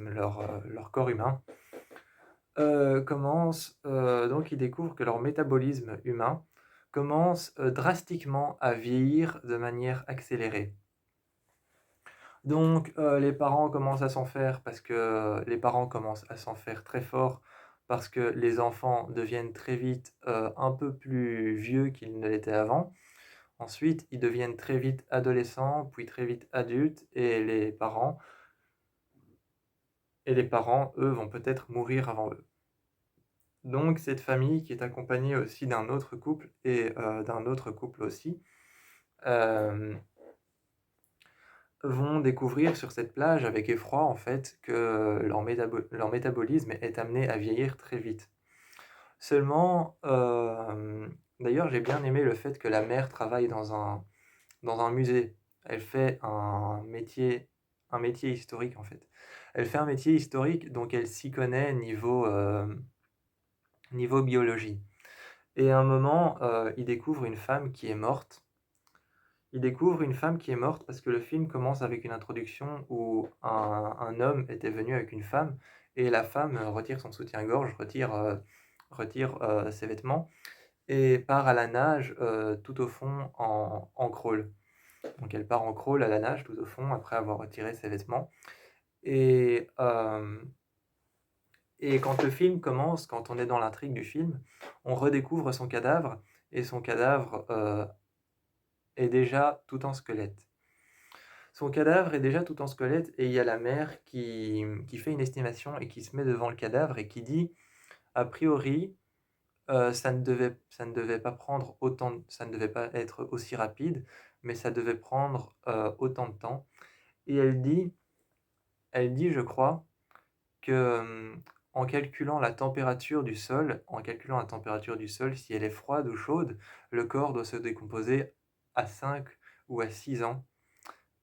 leur corps humain, donc ils découvrent que leur métabolisme humain commence drastiquement à vieillir de manière accélérée. Donc les parents commencent à s'en faire très fort parce que les enfants deviennent très vite un peu plus vieux qu'ils ne l'étaient avant. Ensuite, ils deviennent très vite adolescents, puis très vite adultes, et les parents, eux, vont peut-être mourir avant eux. Donc cette famille qui est accompagnée aussi d'un autre couple et d'un autre couple aussi, vont découvrir sur cette plage avec effroi en fait que leur métabolisme est amené à vieillir très vite. Seulement, d'ailleurs j'ai bien aimé le fait que la mère travaille dans un musée. Elle fait un métier historique en fait. Elle fait un métier historique donc elle s'y connaît niveau biologie. Et à un moment, il découvre une femme qui est morte. Il découvre une femme qui est morte parce que le film commence avec une introduction où un homme était venu avec une femme et la femme retire son soutien-gorge, retire ses vêtements et part à la nage tout au fond en crawl. Donc elle part en crawl à la nage tout au fond après avoir retiré ses vêtements. Et quand le film commence, quand on est dans l'intrigue du film, on redécouvre son cadavre et son cadavre est déjà tout en squelette. Son cadavre est déjà tout en squelette et il y a la mère qui fait une estimation et qui se met devant le cadavre et qui dit a priori ça ne devait pas prendre ça ne devait pas être aussi rapide, mais ça devait prendre autant de temps. Et elle dit, je crois, que, en calculant la température du sol, si elle est froide ou chaude, le corps doit se décomposer à 5 ou à 6 ans.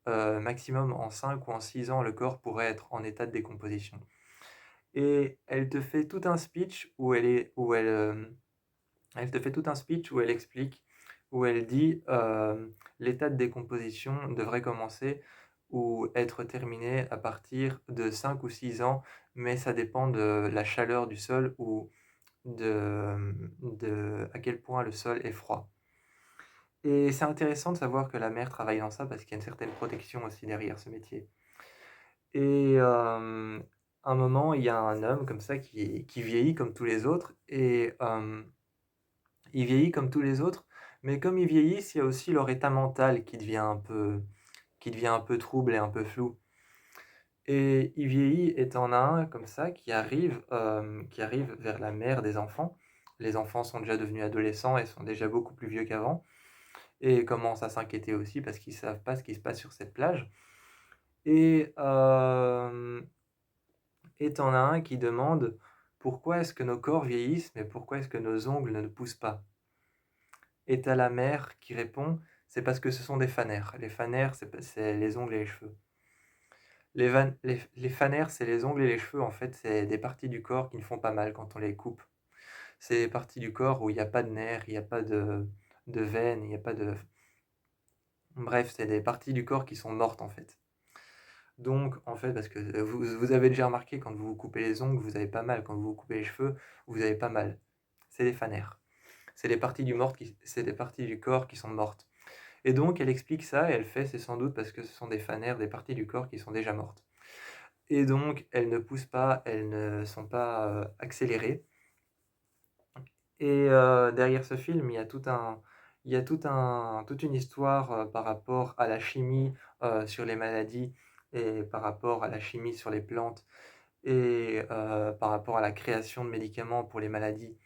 Maximum en 5 ou en 6 ans, le corps pourrait être en état de décomposition. Et elle te fait tout un speech elle te fait tout un speech où elle explique, où elle dit, l'état de décomposition devrait commencer ou être terminé à partir de 5 ou 6 ans, mais ça dépend de la chaleur du sol ou de à quel point le sol est froid. Et c'est intéressant de savoir que la mère travaille dans ça parce qu'il y a une certaine protection aussi derrière ce métier. Et un moment, il y a un homme comme ça qui vieillit comme tous les autres et il vieillit comme tous les autres, mais comme ils vieillissent, il y a aussi leur état mental qui devient un peu trouble et un peu flou. Et il vieillit et tu en as un comme ça qui arrive vers la mère des enfants. Les enfants sont déjà devenus adolescents et sont déjà beaucoup plus vieux qu'avant et commencent à s'inquiéter aussi parce qu'ils savent pas ce qui se passe sur cette plage. Et tu en as un qui demande: «Pourquoi est-ce que nos corps vieillissent, mais pourquoi est-ce que nos ongles ne poussent pas?» Et tu as la mère qui répond: «C'est parce que ce sont des fanères. Les fanères, c'est les ongles et les cheveux». Les fanères, c'est les ongles et les cheveux, en fait, c'est des parties du corps qui ne font pas mal quand on les coupe. C'est des parties du corps où il y a pas de nerfs, il y a pas de veines, il y a pas de bref, c'est des parties du corps qui sont mortes, en fait. Donc en fait, parce que, vous avez déjà remarqué quand vous vous coupez les ongles, vous avez pas mal. Quand vous vous coupez les cheveux, vous avez pas mal. C'est des fanères. C'est des parties du corps qui sont mortes. Et donc elle explique ça et elle fait: «C'est sans doute parce que ce sont des fanères, des parties du corps qui sont déjà mortes». Et donc elles ne poussent pas, elles ne sont pas, accélérées. Et derrière ce film, toute une histoire, par rapport à la chimie, sur les maladies et par rapport à la chimie sur les plantes et par rapport à la création de médicaments pour les maladies.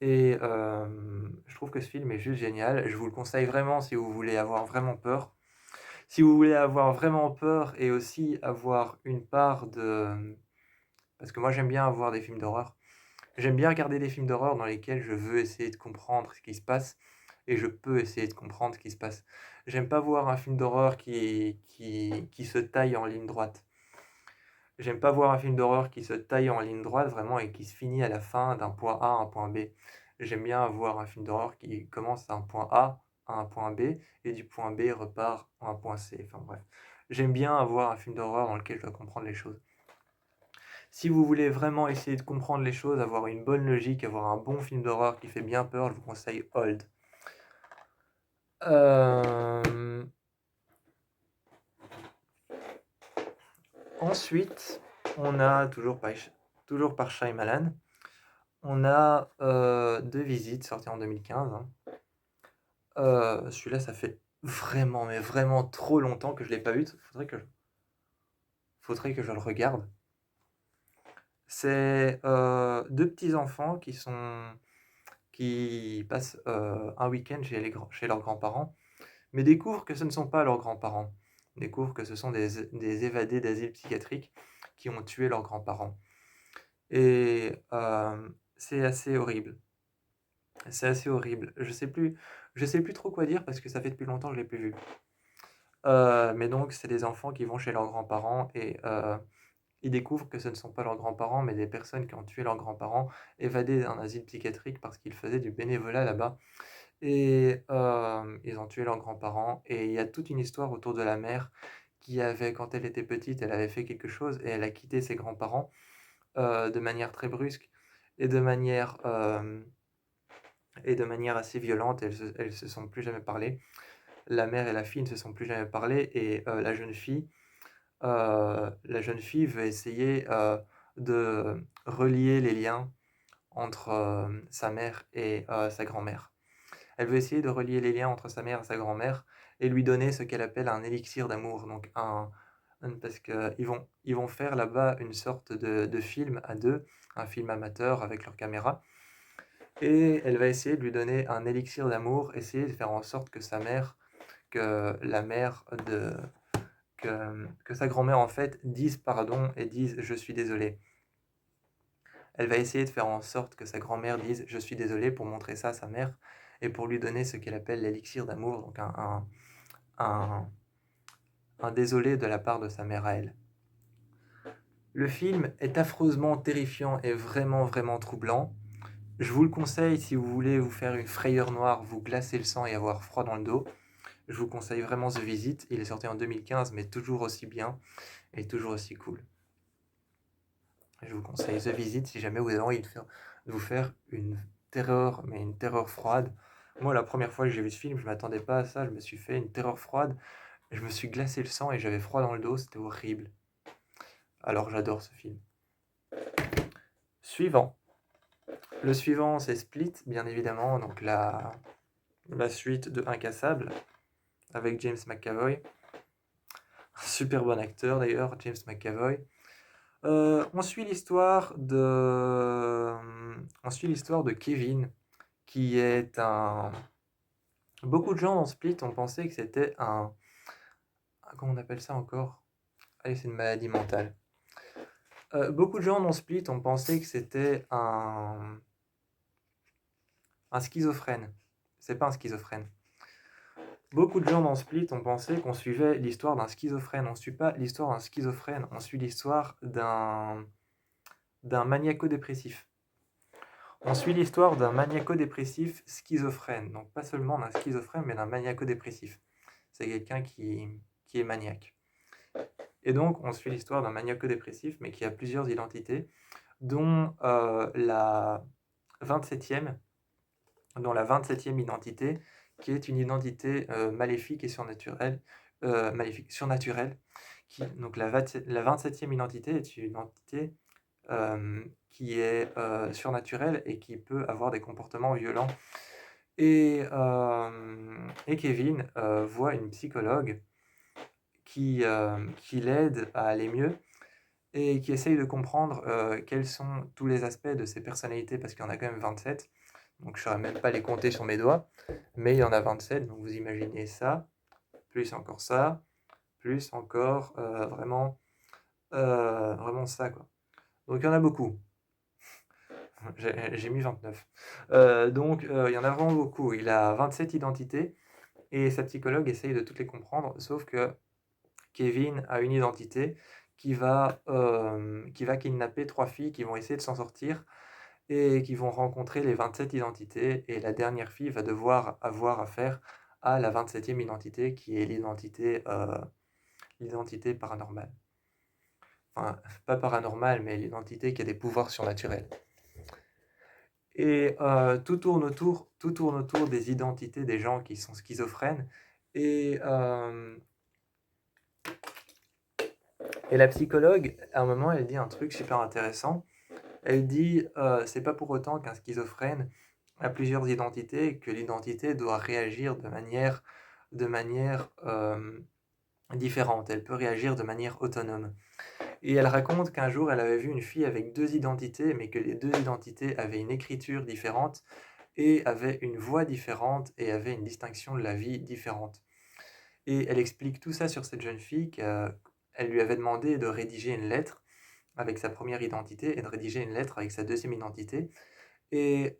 Et je trouve que ce film est juste génial. Je vous le conseille vraiment si vous voulez avoir vraiment peur. Si vous voulez avoir vraiment peur et aussi avoir une part de parce que moi j'aime bien avoir des films d'horreur. J'aime bien regarder des films d'horreur dans lesquels je veux essayer de comprendre ce qui se passe et je peux essayer de comprendre ce qui se passe. J'aime pas voir un film d'horreur qui se taille en ligne droite. J'aime pas voir un film d'horreur qui se taille en ligne droite vraiment et qui se finit à la fin d'un point A à un point B. J'aime bien avoir un film d'horreur qui commence à un point A, à un point B et du point B repart à un point C. Enfin bref. J'aime bien avoir un film d'horreur dans lequel je dois comprendre les choses. Si vous voulez vraiment essayer de comprendre les choses, avoir une bonne logique, avoir un bon film d'horreur qui fait bien peur, je vous conseille Old. Euh, Ensuite, on a toujours par Shyamalan, on a Deux Visites sorties en 2015. Hein. Celui-là, ça fait vraiment, mais vraiment trop longtemps que je l'ai pas vu. Faudrait que je le regarde. C'est deux petits enfants qui passent un week-end chez leurs grands-parents, mais découvrent que ce ne sont pas leurs grands-parents. Découvrent que ce sont des évadés d'asile psychiatrique qui ont tué leurs grands-parents. Et c'est assez horrible. C'est assez horrible. Je sais plus trop quoi dire parce que ça fait depuis longtemps que je l'ai plus vu. Mais donc, c'est des enfants qui vont chez leurs grands-parents et ils découvrent que ce ne sont pas leurs grands-parents, mais des personnes qui ont tué leurs grands-parents, évadés d'un asile psychiatrique parce qu'ils faisaient du bénévolat là-bas. Et ils ont tué leurs grands-parents. Et il y a toute une histoire autour de la mère qui avait, quand elle était petite, elle avait fait quelque chose et elle a quitté ses grands-parents de manière très brusque et de manière assez violente. Elles se sont plus jamais parlé. La mère et la fille ne se sont plus jamais parlé et la jeune fille veut essayer de relier les liens entre sa mère et sa grand-mère. Elle veut essayer de relier les liens entre sa mère et sa grand-mère et lui donner ce qu'elle appelle un élixir d'amour. Donc parce qu'ils vont faire là-bas une sorte de film à deux, un film amateur avec leur caméra. Et elle va essayer de lui donner un élixir d'amour, essayer de faire en sorte que la mère que sa grand-mère, en fait, dise pardon et dise: «Je suis désolé». Elle va essayer de faire en sorte que sa grand-mère dise: «Je suis désolé» pour montrer ça à sa mère et pour lui donner ce qu'elle appelle l'élixir d'amour, donc un un désolé de la part de sa mère à elle. Le film est affreusement terrifiant et vraiment, vraiment troublant. Je vous le conseille si vous voulez vous faire une frayeur noire, vous glacer le sang et avoir froid dans le dos. Je vous conseille vraiment The Visit. Il est sorti en 2015, mais toujours aussi bien et toujours aussi cool. Je vous conseille The Visit si jamais vous avez envie de vous faire une terreur, mais une terreur froide. Moi, la première fois que j'ai vu ce film, je m'attendais pas à ça. Je me suis fait une terreur froide. Je me suis glacé le sang et j'avais froid dans le dos. C'était horrible. Alors j'adore ce film. Suivant. Le suivant, c'est Split, bien évidemment. Donc la suite de Incassable avec James McAvoy. Super bon acteur d'ailleurs, James McAvoy. On suit l'histoire de Kevin, qui est un... Beaucoup de gens dans Split ont pensé que c'était comment on appelle ça encore? Allez, c'est une maladie mentale. Beaucoup de gens dans Split ont pensé que c'était un schizophrène. C'est pas un schizophrène. Beaucoup de gens dans Split ont pensé qu'on suivait l'histoire d'un schizophrène. On ne suit pas l'histoire d'un schizophrène, on suit l'histoire d'un maniaco-dépressif. On suit l'histoire d'un maniaco-dépressif schizophrène. Donc pas seulement d'un schizophrène, mais d'un maniaco-dépressif. C'est quelqu'un qui est maniaque. Et donc on suit l'histoire d'un maniaco-dépressif, mais qui a plusieurs identités, dont la 27e, identité, qui est une identité maléfique et surnaturelle. Donc la 27e identité est une identité qui est surnaturelle et qui peut avoir des comportements violents. Et Kevin voit une psychologue qui l'aide à aller mieux et qui essaye de comprendre quels sont tous les aspects de ses personnalités, parce qu'il y en a quand même 27. Donc je ne saurais même pas les compter sur mes doigts, mais il y en a 27, donc vous imaginez ça, plus encore ça, plus encore vraiment ça, quoi. Donc il y en a beaucoup. J'ai mis 29. Donc il y en a vraiment beaucoup. Il a 27 identités et sa psychologue essaye de toutes les comprendre, sauf que Kevin a une identité qui va kidnapper 3 filles qui vont essayer de s'en sortir et qui vont rencontrer les 27 identités, et la dernière fille va devoir avoir affaire à la 27e identité, qui est l'identité paranormale. Enfin, pas paranormale, mais l'identité qui a des pouvoirs surnaturels. Et tout tourne autour des identités des gens qui sont schizophrènes. Et la psychologue, à un moment, elle dit un truc super intéressant. Elle dit c'est pas pour autant qu'un schizophrène a plusieurs identités, que l'identité doit réagir de manière différente. Elle peut réagir de manière autonome. Et elle raconte qu'un jour, elle avait vu une fille avec 2 identités, mais que les 2 identités avaient une écriture différente et avaient une voix différente et avaient une distinction de la vie différente. Et elle explique tout ça sur cette jeune fille qu'elle lui avait demandé de rédiger une lettre avec sa première identité et de rédiger une lettre avec sa deuxième identité. Et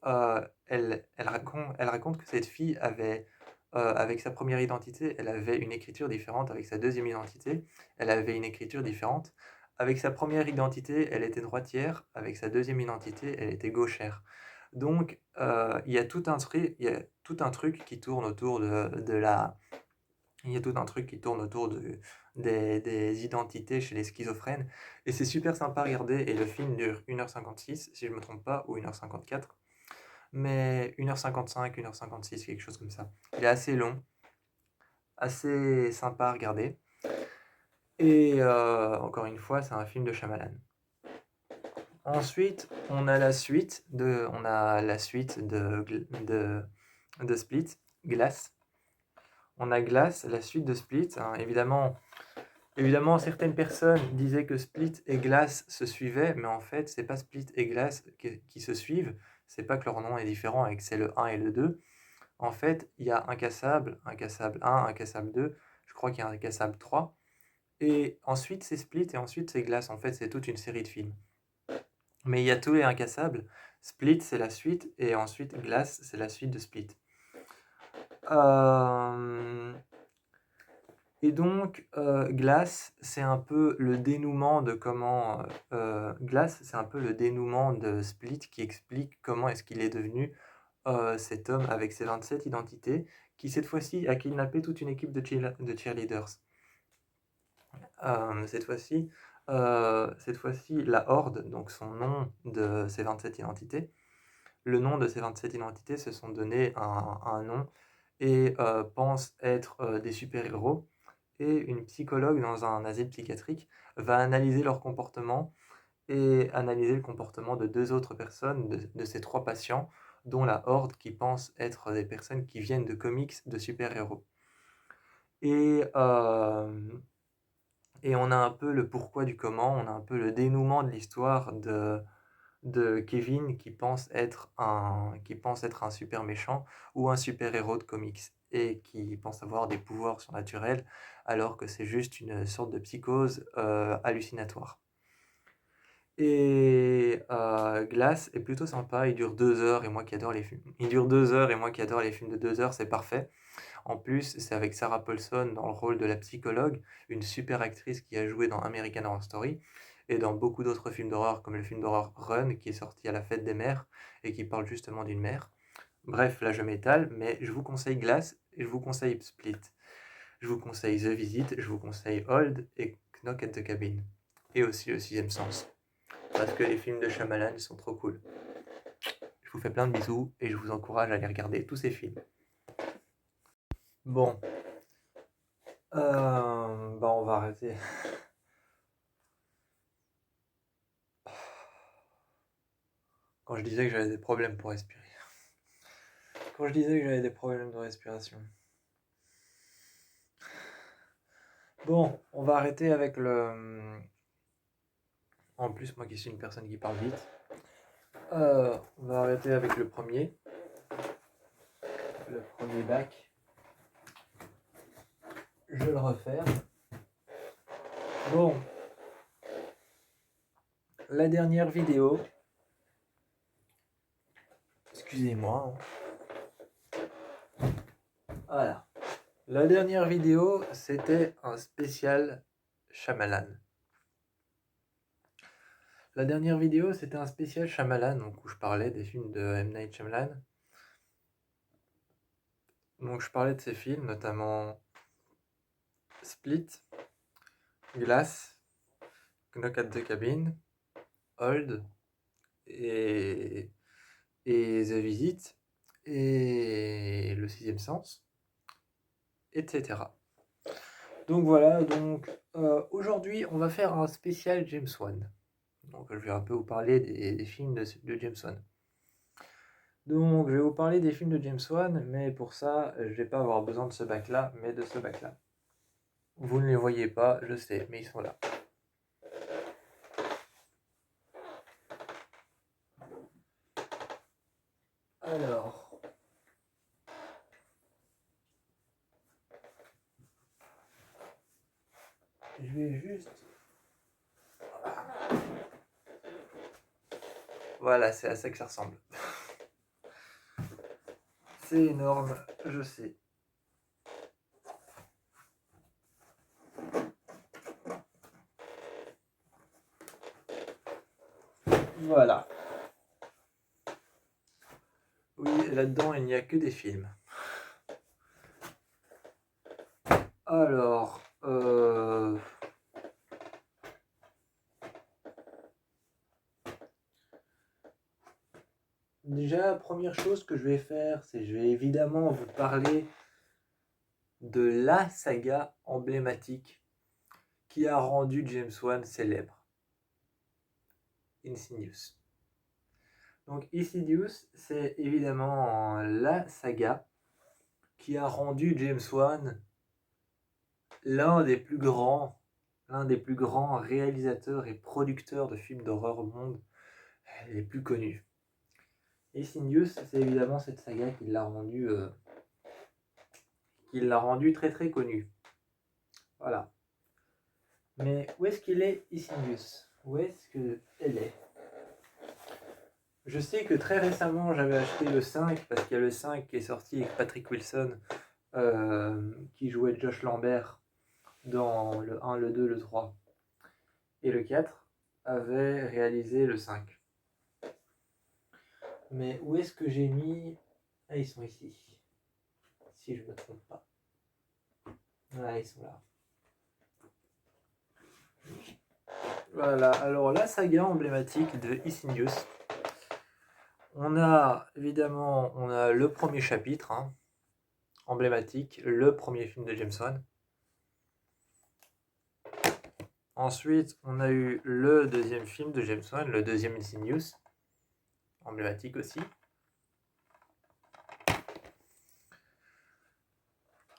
elle raconte que cette fille avait, avec sa première identité, elle avait une écriture différente, avec sa deuxième identité, elle avait une écriture différente. Avec sa première identité, elle était droitière, avec sa deuxième identité, elle était gauchère. Donc, il y a tout un truc qui tourne autour des identités chez les schizophrènes, et c'est super sympa à regarder, et le film dure 1h56, si je ne me trompe pas, ou 1h54, mais 1h55, 1h56, quelque chose comme ça. Il est assez long, assez sympa à regarder, et encore une fois, c'est un film de Shyamalan. Ensuite, on a la suite de Split, Glass. On a Glass, la suite de Split, hein. Évidemment, certaines personnes disaient que Split et Glass se suivaient, mais en fait, c'est pas Split et Glass qui se suivent, c'est pas que leur nom est différent et que c'est le 1 et le 2. En fait, il y a Incassable 1, Incassable 2, je crois qu'il y a Incassable 3, Et ensuite, c'est Split et ensuite, c'est Glass. En fait, c'est toute une série de films. Mais il y a Tous les Incassables. Split, c'est la suite et ensuite Glass, c'est la suite de Split. Et donc, Glass, c'est un peu le dénouement de comment... Glass, c'est un peu le dénouement de Split qui explique comment est-ce qu'il est devenu cet homme avec ses 27 identités, qui cette fois-ci a kidnappé toute une équipe de cheerleaders. Cette fois-ci, la Horde, donc son nom de ses 27 identités, le nom de ces 27 identités se sont donné un nom et pensent être des super-héros. Et une psychologue dans un asile psychiatrique va analyser leur comportement et analyser le comportement de 2 autres personnes, de ces 3 patients, dont la Horde qui pense être des personnes qui viennent de comics de super-héros. Et, et on a un peu le pourquoi du comment, on a un peu le dénouement de l'histoire de Kevin qui pense être un super méchant ou un super-héros de comics et qui pense avoir des pouvoirs surnaturels alors que c'est juste une sorte de psychose hallucinatoire. Et Glass est plutôt sympa, il dure 2 heures et moi qui adore les films. Il dure 2 heures et moi qui adore les films de 2 heures, c'est parfait. En plus, c'est avec Sarah Paulson dans le rôle de la psychologue, une super actrice qui a joué dans American Horror Story et dans beaucoup d'autres films d'horreur comme le film d'horreur Run qui est sorti à la fête des mères et qui parle justement d'une mère. Bref, là je m'étale, mais je vous conseille Glass et je vous conseille Split. Je vous conseille The Visit, je vous conseille Old et Knock at the Cabin. Et aussi Le Sixième Sens. Parce que les films de Shyamalan sont trop cool. Je vous fais plein de bisous et je vous encourage à aller regarder tous ces films. Bon, on va arrêter. Quand je disais que j'avais des problèmes pour respirer. Quand je disais que j'avais des problèmes de respiration. Bon, on va arrêter avec le... En plus, moi qui suis une personne qui parle vite. On va arrêter avec le premier. Le premier bac. Je le referme. Bon. La dernière vidéo. Excusez-moi. Voilà. La dernière vidéo, c'était un spécial Shyamalan. La dernière vidéo, c'était un spécial Shyamalan, donc où je parlais des films de M. Night Shyamalan. Donc je parlais de ces films, notamment Split, Glass, Knock at the Cabin, Old et The Visit et Le Sixième Sens, etc. Donc voilà, aujourd'hui on va faire un spécial James Wan. Donc je vais un peu vous parler des films de James Wan. Donc je vais vous parler des films de James Wan, mais pour ça je vais pas avoir besoin de ce bac là, mais de ce bac là. Vous ne les voyez pas, je sais, mais ils sont là. Alors, je vais juste... Voilà, c'est à ça que ça ressemble. C'est énorme, je sais. Voilà. Oui, là-dedans, il n'y a que des films. Alors, déjà, la première chose que je vais faire, c'est je vais évidemment vous parler de la saga emblématique qui a rendu James Wan célèbre. Insidious. Donc Insidious, c'est évidemment la saga qui a rendu James Wan l'un des plus grands réalisateurs et producteurs de films d'horreur au monde, les plus connus. Insidious, c'est évidemment cette saga qui l'a rendu très très connu. Voilà. Mais où est-ce qu'il est, Insidious? Où est-ce qu'elle est? Je sais que très récemment j'avais acheté le 5 parce qu'il y a le 5 qui est sorti avec Patrick Wilson qui jouait Josh Lambert dans le 1, le 2, le 3 et le 4 avait réalisé le 5. Mais où est-ce que j'ai mis... Ah, ils sont ici. Si je ne me trompe pas. Ah, ils sont là. Voilà, alors la saga emblématique de Insidious. On a évidemment le premier chapitre, hein, emblématique, le premier film de James Wan. Ensuite, on a eu le deuxième film de James Wan, le deuxième Insidious, emblématique aussi.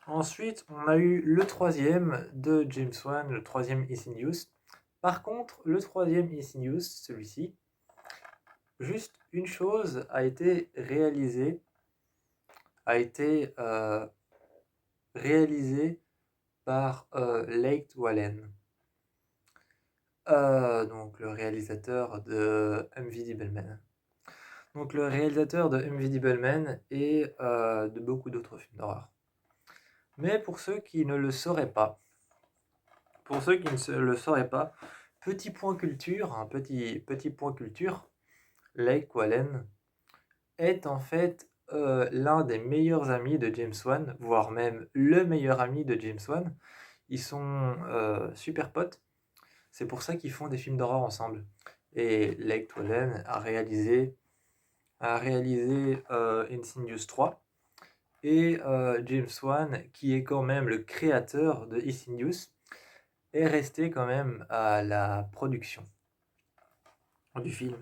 Ensuite, on a eu le troisième de James Wan, le troisième Insidious. Par contre, le troisième Insidious, celui-ci, juste une chose a été réalisée, par Leighton Wallen, donc le réalisateur de Invisible Man. Donc le réalisateur de Invisible Man et de beaucoup d'autres films d'horreur. Mais pour ceux qui ne le sauraient pas, petit point culture, petit point culture, Leighton Wallen est en fait l'un des meilleurs amis de James Wan, voire même le meilleur ami de James Wan. Ils sont super potes. C'est pour ça qu'ils font des films d'horreur ensemble. Et Leighton Wallen a réalisé Insidious 3. Et James Wan, qui est quand même le créateur de Insidious, est resté quand même à la production du film.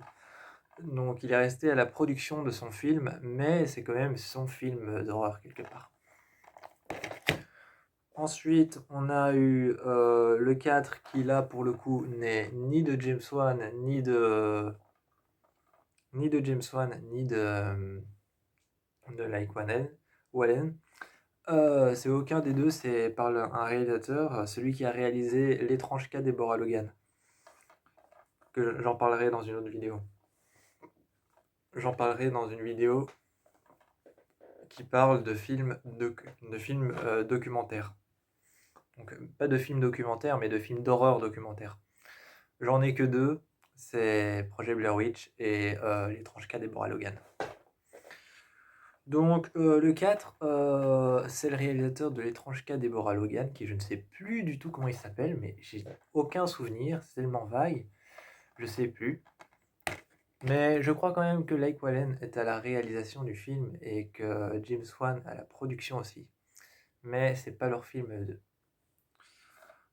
Donc il est resté à la production de son film, mais c'est quand même son film d'horreur quelque part. Ensuite, on a eu le 4 qui là pour le coup n'est ni de James Wan, ni de Leighton Wallen. C'est aucun des deux, c'est par un réalisateur, celui qui a réalisé L'étrange cas Deborah Logan. Que j'en parlerai dans une autre vidéo. J'en parlerai dans une vidéo qui parle de films documentaires. Donc pas de films documentaires, mais de films d'horreur documentaires. J'en ai que deux, c'est Projet Blair Witch et L'étrange cas Deborah Logan. Donc le 4, c'est le réalisateur de L'étrange cas Deborah Logan, qui je ne sais plus du tout comment il s'appelle, mais j'ai aucun souvenir, c'est tellement vague, je sais plus. Mais je crois quand même que Leighton Wallen est à la réalisation du film et que James Wan à la production aussi. Mais c'est pas leur film eux deux.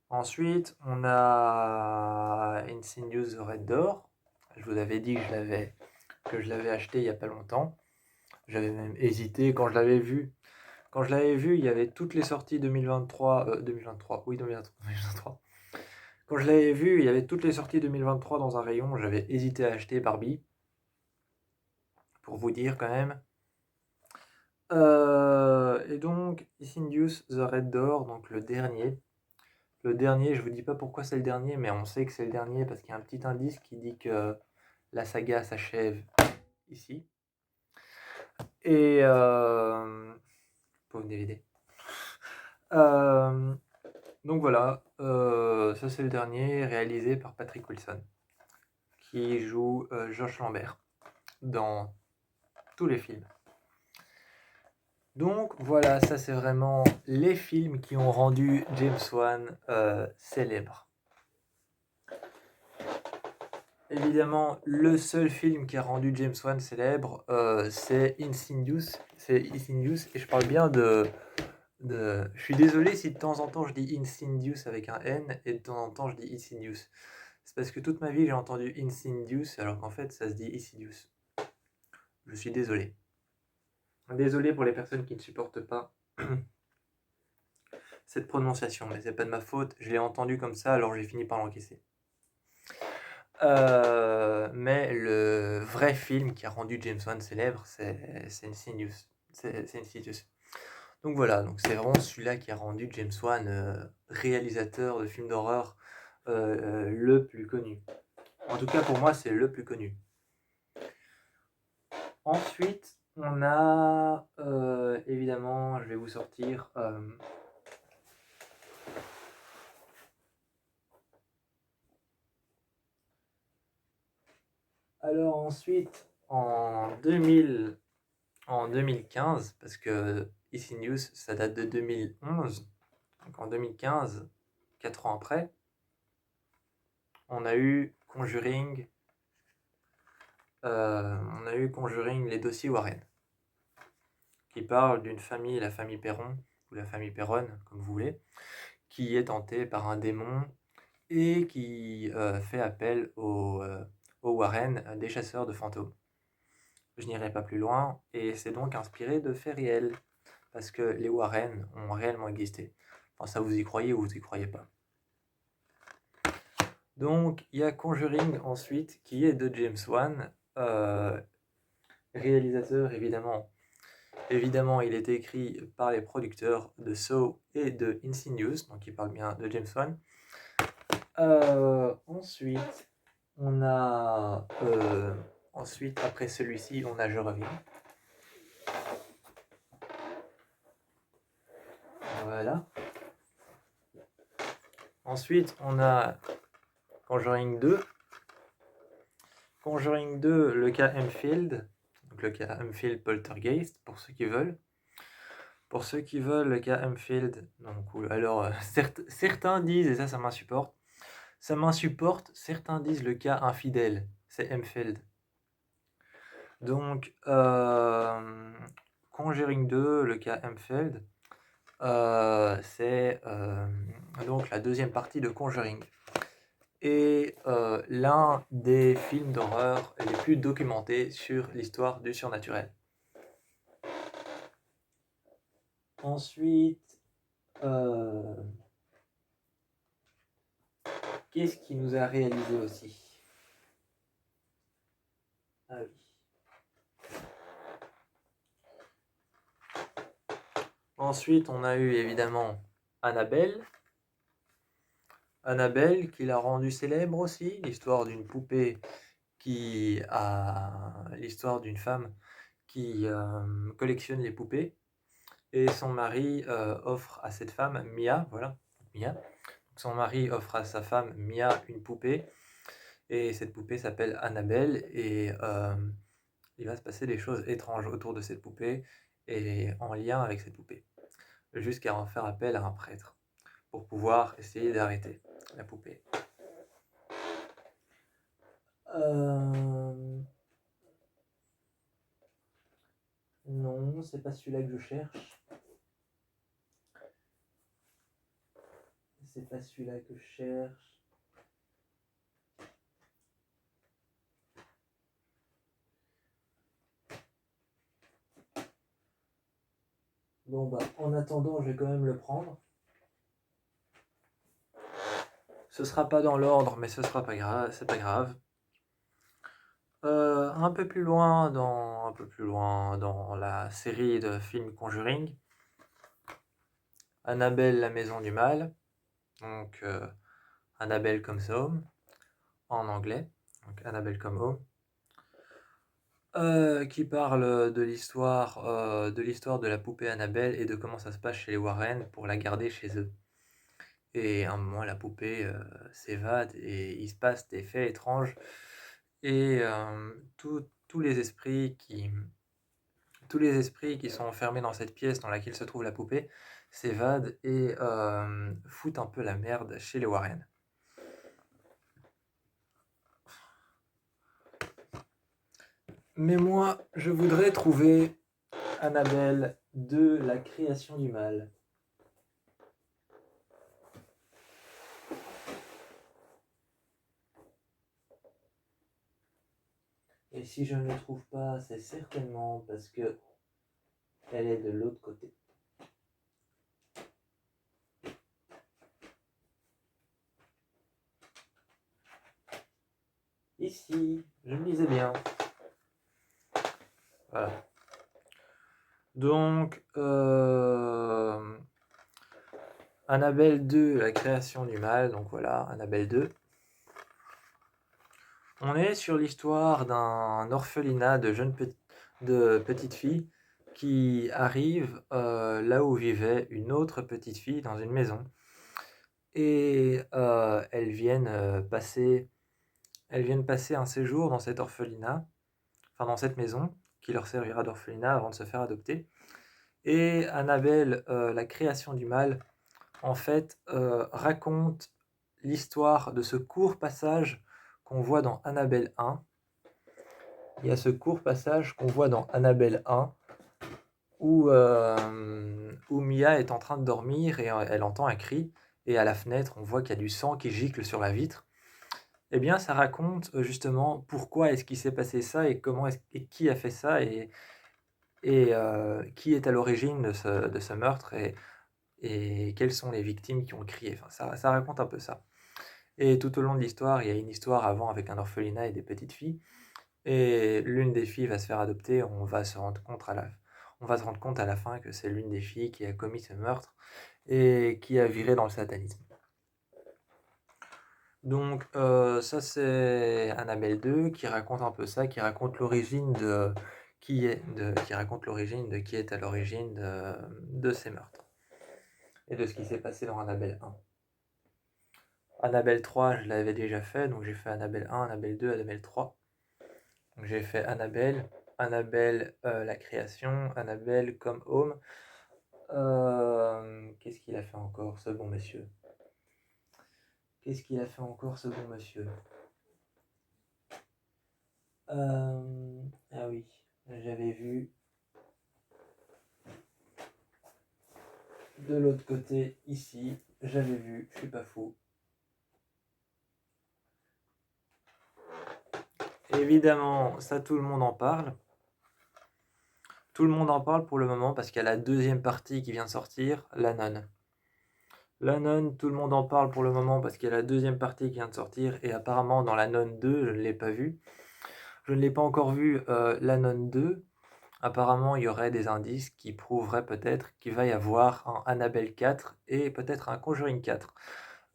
Ensuite, on a Insidious The Red Door. Je vous avais dit que je l'avais acheté il y a pas longtemps. J'avais même hésité quand je l'avais vu. Quand je l'avais vu, il y avait toutes les sorties 2023. Quand je l'avais vu, il y avait toutes les sorties 2023 dans un rayon. J'avais hésité à acheter Barbie. Pour vous dire quand même. Et donc, Insidious The Red Door, donc le dernier. Le dernier, je vous dis pas pourquoi c'est le dernier, mais on sait que c'est le dernier parce qu'il y a un petit indice qui dit que la saga s'achève ici. Et pauvre DVD. Donc voilà, ça c'est le dernier, réalisé par Patrick Wilson, qui joue Josh Lambert dans tous les films. Donc voilà, ça c'est vraiment les films qui ont rendu James Wan célèbre. Évidemment, le seul film qui a rendu James Wan célèbre, c'est Insidious. Et je parle bien je suis désolé si de temps en temps je dis Insidious avec un N et de temps en temps je dis Insidious. C'est parce que toute ma vie j'ai entendu Insidious alors qu'en fait ça se dit Insidious. Je suis désolé. Désolé pour les personnes qui ne supportent pas cette prononciation, mais c'est pas de ma faute, je l'ai entendu comme ça alors j'ai fini par l'encaisser. Mais le vrai film qui a rendu James Wan célèbre, c'est Insidious. C'est Insidious. Donc voilà, donc c'est vraiment celui-là qui a rendu James Wan réalisateur de films d'horreur le plus connu. En tout cas, pour moi, c'est le plus connu. Ensuite, on a, évidemment, je vais vous sortir... Alors ensuite, en 2015, parce que Easy News, ça date de 2011, donc en 2015, 4 ans après, on a eu Conjuring, les dossiers Warren, qui parle d'une famille, la famille Perron, ou la famille Perron, comme vous voulez, qui est tentée par un démon et qui fait appel aux Warren, des chasseurs de fantômes. Je n'irai pas plus loin, et c'est donc inspiré de faits réels, parce que les Warren ont réellement existé. Enfin, ça vous y croyez ou vous y croyez pas. Donc, il y a Conjuring ensuite, qui est de James Wan, réalisateur évidemment. Évidemment, il est écrit par les producteurs de Saw et de Insidious, donc il parle bien de James Wan. Ensuite, on a... ensuite, après celui-ci, on a Je reviens. Voilà. Ensuite, on a Conjuring 2. Conjuring 2, le cas Enfield. Donc le cas Enfield Poltergeist, pour ceux qui veulent. Pour ceux qui veulent le cas Enfield, donc, alors certains disent, et ça m'insupporte, certains disent le cas infidèle, c'est Enfield. Donc, Conjuring 2, le cas Enfield, c'est donc la deuxième partie de Conjuring. Et l'un des films d'horreur les plus documentés sur l'histoire du surnaturel. Ensuite, qu'est-ce qui nous a réalisé aussi? Ah oui. Ensuite, on a eu évidemment Annabelle. Annabelle, qui l'a rendue célèbre aussi, l'histoire d'une poupée l'histoire d'une femme qui collectionne les poupées. Et son mari offre à cette femme, Mia, voilà, Mia. Son mari offre à sa femme, Mia, une poupée. Et cette poupée s'appelle Annabelle. Et il va se passer des choses étranges autour de cette poupée et en lien avec cette poupée. Jusqu'à en faire appel à un prêtre pour pouvoir essayer d'arrêter la poupée. Non, c'est pas celui-là que je cherche. C'est pas celui-là que je cherche. Bon bah, en attendant, je vais quand même le prendre. Ce sera pas dans l'ordre, mais ce sera pas grave, c'est pas grave. Un peu plus loin dans la série de films Conjuring, Annabelle, la maison du mal, donc Annabelle Comes Home en anglais, donc Annabelle Come Home, qui parle de l'histoire de la poupée Annabelle et de comment ça se passe chez les Warren pour la garder chez eux. Et à un moment, la poupée s'évade et il se passe des faits étranges et tous les esprits qui sont enfermés dans cette pièce dans laquelle se trouve la poupée s'évadent et foutent un peu la merde chez les Warren. Mais moi, je voudrais trouver Annabelle de la création du mal. Et si je ne le trouve pas, c'est certainement parce que elle est de l'autre côté. Ici, je me disais bien. Voilà. Donc, Annabelle 2, la création du mal, donc voilà, Annabelle 2. On est sur l'histoire d'un orphelinat de petites filles qui arrivent là où vivait une autre petite fille dans une maison. Et elles viennent passer un séjour dans cet orphelinat, enfin dans cette maison, qui leur servira d'orphelinat avant de se faire adopter. Et Annabelle, la création du mal, en fait, raconte l'histoire de ce court passage qu'on voit dans Annabelle 1. Il y a ce court passage qu'on voit dans Annabelle 1 où Mia est en train de dormir et elle entend un cri, et à la fenêtre, on voit qu'il y a du sang qui gicle sur la vitre. Eh bien, ça raconte justement pourquoi est-ce qu'il s'est passé ça et et qui a fait ça et qui est à l'origine de ce meurtre et quelles sont les victimes qui ont crié. Enfin, ça raconte un peu ça. Et tout au long de l'histoire, il y a une histoire avant avec un orphelinat et des petites filles. Et l'une des filles va se faire adopter. On va se rendre compte à la fin que c'est l'une des filles qui a commis ce meurtre et qui a viré dans le satanisme. Donc ça c'est Annabelle 2 qui raconte un peu ça, qui raconte l'origine de qui est à l'origine de ces meurtres et de ce qui s'est passé dans Annabelle 1. Annabelle 3, je l'avais déjà fait, donc j'ai fait Annabelle 1, Annabelle 2, Annabelle 3. Donc j'ai fait Annabelle, la création, Annabelle comme home. Qu'est-ce qu'il a fait encore, ce bon monsieur? Ah oui, j'avais vu de l'autre côté, ici, j'avais vu, je suis pas fou. Évidemment, ça tout le monde en parle. Tout le monde en parle pour le moment parce qu'il y a la deuxième partie qui vient de sortir, La Nonne. La Nonne, tout le monde en parle pour le moment parce qu'il y a la deuxième partie qui vient de sortir et apparemment dans La Nonne 2, je ne l'ai pas vue. Je ne l'ai pas encore vu, La Nonne 2. Apparemment, il y aurait des indices qui prouveraient peut-être qu'il va y avoir un Annabelle 4 et peut-être un Conjuring 4.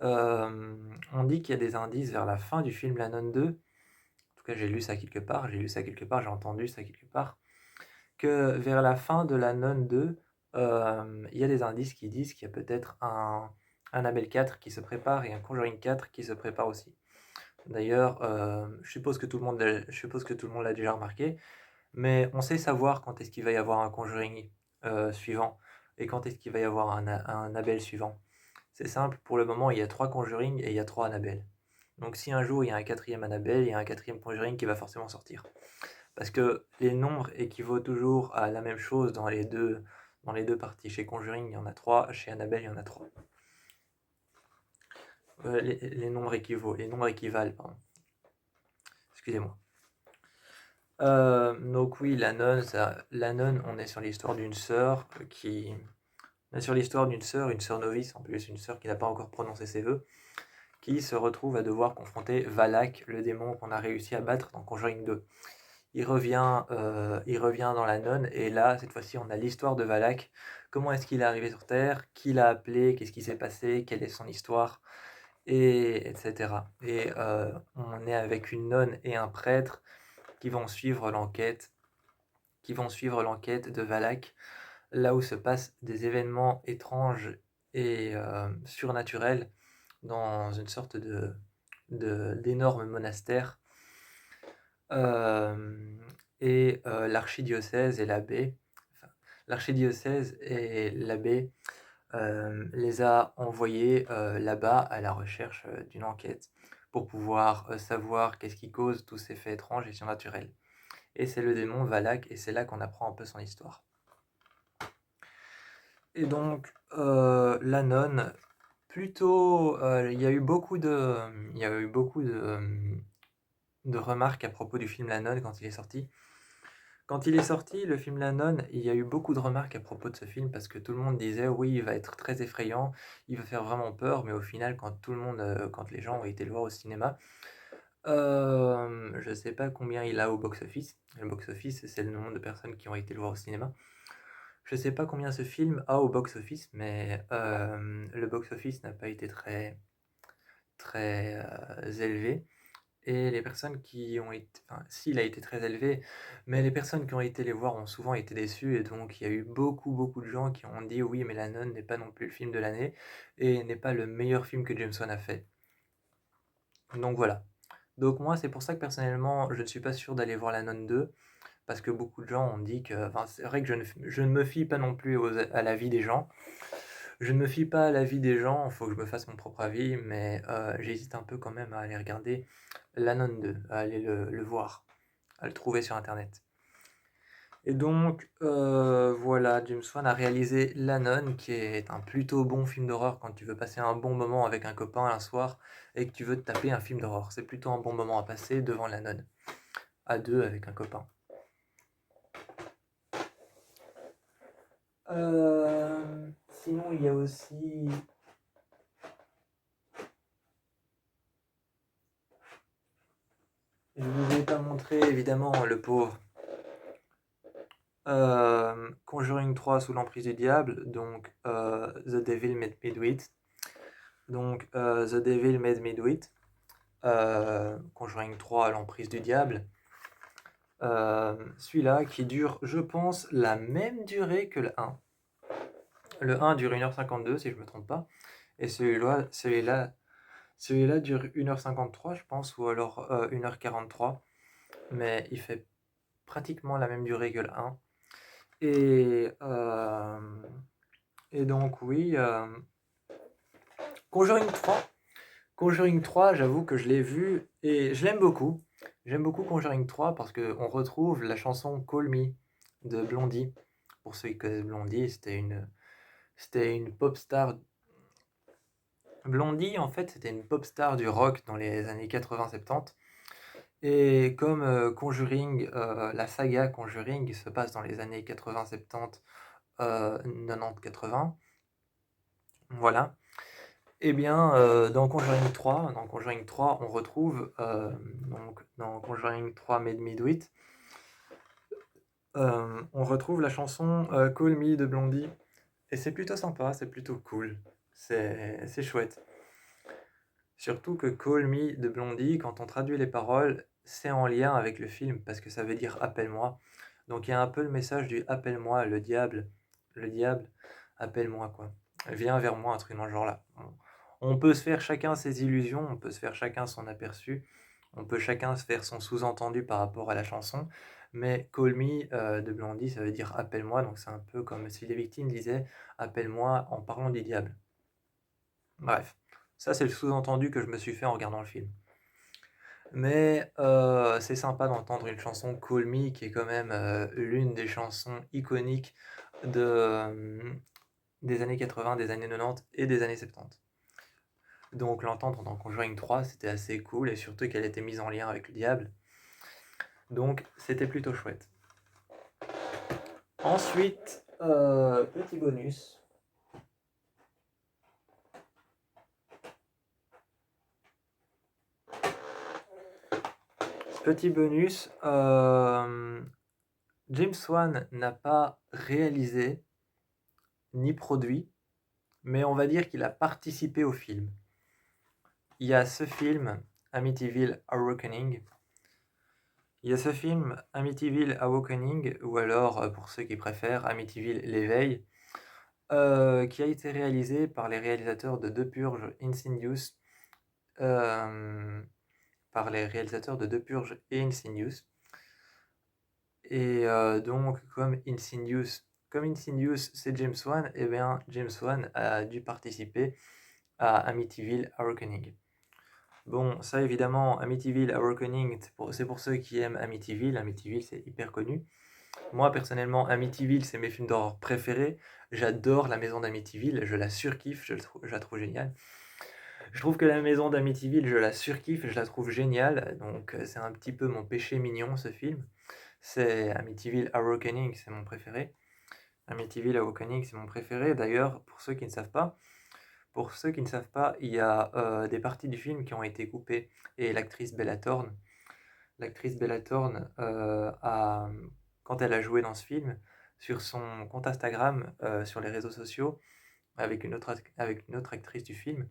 On dit qu'il y a des indices vers la fin du film La Nonne 2. En tout cas, j'ai lu ça quelque part, j'ai entendu ça quelque part, que vers la fin de La Nonne 2, il y a des indices qui disent qu'il y a peut-être un Annabelle 4 qui se prépare et un Conjuring 4 qui se prépare aussi. D'ailleurs, je suppose que tout le monde l'a déjà remarqué, mais on sait savoir quand est-ce qu'il va y avoir un Conjuring suivant et quand est-ce qu'il va y avoir un Annabelle suivant. C'est simple, pour le moment, il y a 3 Conjuring et il y a 3 Annabelle. Donc si un jour il y a un 4e Annabelle, il y a un 4e Conjuring qui va forcément sortir. Parce que les nombres équivaut toujours à la même chose dans les deux parties. Chez Conjuring, il y en a 3, chez Annabelle, il y en a 3. Les nombres équivalent, pardon. Excusez-moi. Donc oui, la nonne, on est sur l'histoire d'une sœur une sœur novice en plus, une sœur qui n'a pas encore prononcé ses vœux, qui se retrouve à devoir confronter Valak, le démon qu'on a réussi à battre dans Conjuring 2. Il revient dans la nonne, et là, cette fois-ci, on a l'histoire de Valak. Comment est-ce qu'il est arrivé sur Terre? Qui l'a appelé? Qu'est-ce qui s'est passé? Quelle est son histoire? Et etc. Et on est avec une nonne et un prêtre qui vont suivre l'enquête de Valak, là où se passent des événements étranges et surnaturels dans une sorte d'énorme monastère. L'archidiocèse et l'abbé, les a envoyés là-bas à la recherche d'une enquête pour pouvoir savoir qu'est-ce qui cause tous ces faits étranges et surnaturels. Et c'est le démon Valak, et c'est là qu'on apprend un peu son histoire. Et donc, la nonne, plutôt, il y a eu beaucoup de remarques à propos du film La Nonne quand il est sorti. Quand il est sorti, le film La Nonne, il y a eu beaucoup de remarques à propos de ce film parce que tout le monde disait oui, il va être très effrayant, il va faire vraiment peur, mais au final, quand les gens ont été le voir au cinéma, je sais pas combien il a au box-office. Le box-office, c'est le nombre de personnes qui ont été le voir au cinéma. Je sais pas combien ce film a au box-office, mais le box-office n'a pas été très élevé. Et les personnes qui ont été, enfin, si, il a été très élevé, mais les personnes qui ont été les voir ont souvent été déçues, et donc il y a eu beaucoup de gens qui ont dit oui, mais La Nonne n'est pas non plus le film de l'année et n'est pas le meilleur film que James Wan a fait. Donc voilà. Donc moi, c'est pour ça que personnellement, je ne suis pas sûr d'aller voir La Nonne 2, parce que beaucoup de gens ont dit que, enfin, c'est vrai que je ne me fie pas non plus à l'avis des gens. Je ne me fie pas à l'avis des gens, il faut que je me fasse mon propre avis, mais j'hésite un peu quand même à aller regarder La Nonne 2, à aller le voir, à le trouver sur internet. Et donc voilà, James Wan a réalisé La Nonne, qui est un plutôt bon film d'horreur quand tu veux passer un bon moment avec un copain un soir et que tu veux te taper un film d'horreur. C'est plutôt un bon moment à passer devant La Nonne, à deux avec un copain. Sinon, il y a aussi... Je ne vous ai pas montré, évidemment, le pauvre. Conjuring 3 sous l'emprise du diable, donc The Devil Made Me Do It. Donc The Devil Made Me Do It. Conjuring 3 à l'emprise du diable. Celui-là qui dure, je pense, la même durée que le 1. Le 1 dure 1h52 si je ne me trompe pas. Et celui-là dure 1h53, je pense, ou alors 1h43. Mais il fait pratiquement la même durée que le 1. Et donc oui, Conjuring 3. Conjuring 3, j'avoue que je l'ai vu et je l'aime beaucoup. J'aime beaucoup Conjuring 3 parce qu'on retrouve la chanson Call Me de Blondie. Pour ceux qui connaissent Blondie, c'était une pop star. Blondie, en fait, c'était une pop star du rock dans les années 80-70. Et comme Conjuring, la saga Conjuring se passe dans les années 80-70, 90-80, voilà. Eh bien, dans Conjuring 3, on retrouve, donc dans Conjuring 3 Made Me Do It, on retrouve la chanson Call Me de Blondie. Et c'est plutôt sympa, c'est plutôt cool. C'est chouette. Surtout que Call Me de Blondie, quand on traduit les paroles, c'est en lien avec le film, parce que ça veut dire appelle-moi. Donc il y a un peu le message du appelle-moi, le diable, appelle-moi quoi. Viens vers moi, un truc dans ce genre-là. On peut se faire chacun ses illusions, on peut se faire chacun son aperçu, on peut chacun se faire son sous-entendu par rapport à la chanson, mais Call Me de Blondie, ça veut dire appelle-moi, donc c'est un peu comme si les victimes disaient appelle-moi en parlant du diable. Bref, ça c'est le sous-entendu que je me suis fait en regardant le film. Mais c'est sympa d'entendre une chanson Call Me, qui est quand même l'une des chansons iconiques des années 80, des années 90 et des années 70. Donc l'entendre dans Conjuring 3, c'était assez cool, et surtout qu'elle était mise en lien avec le diable. Donc c'était plutôt chouette. Ensuite, petit bonus. Petit bonus, James Wan n'a pas réalisé ni produit, mais on va dire qu'il a participé au film. Il y a ce film, Amityville Awakening. Il y a ce film, Amityville Awakening, ou alors, pour ceux qui préfèrent, Amityville l'éveil, qui a été réalisé par les réalisateurs de Deux Purges, Insidious, par les réalisateurs de Deux Purges et Insidious. Et donc, comme Insidious c'est James Wan, et bien James Wan a dû participer à Amityville Awakening. Bon, ça évidemment, Amityville Awakening, c'est pour ceux qui aiment Amityville. Amityville, c'est hyper connu. Moi, personnellement, Amityville, c'est mes films d'horreur préférés. J'adore la maison d'Amityville, je la surkiffe, je la trouve géniale. Je trouve que la maison d'Amityville, je la surkiffe, je la trouve géniale. Donc, c'est un petit peu mon péché mignon, ce film. C'est Amityville Awakening, c'est mon préféré. Amityville Awakening, c'est mon préféré. D'ailleurs, pour ceux qui ne savent pas, il y a des parties du film qui ont été coupées. Et l'actrice Bella Thorne, quand elle a joué dans ce film, sur son compte Instagram, sur les réseaux sociaux, avec une autre actrice du film.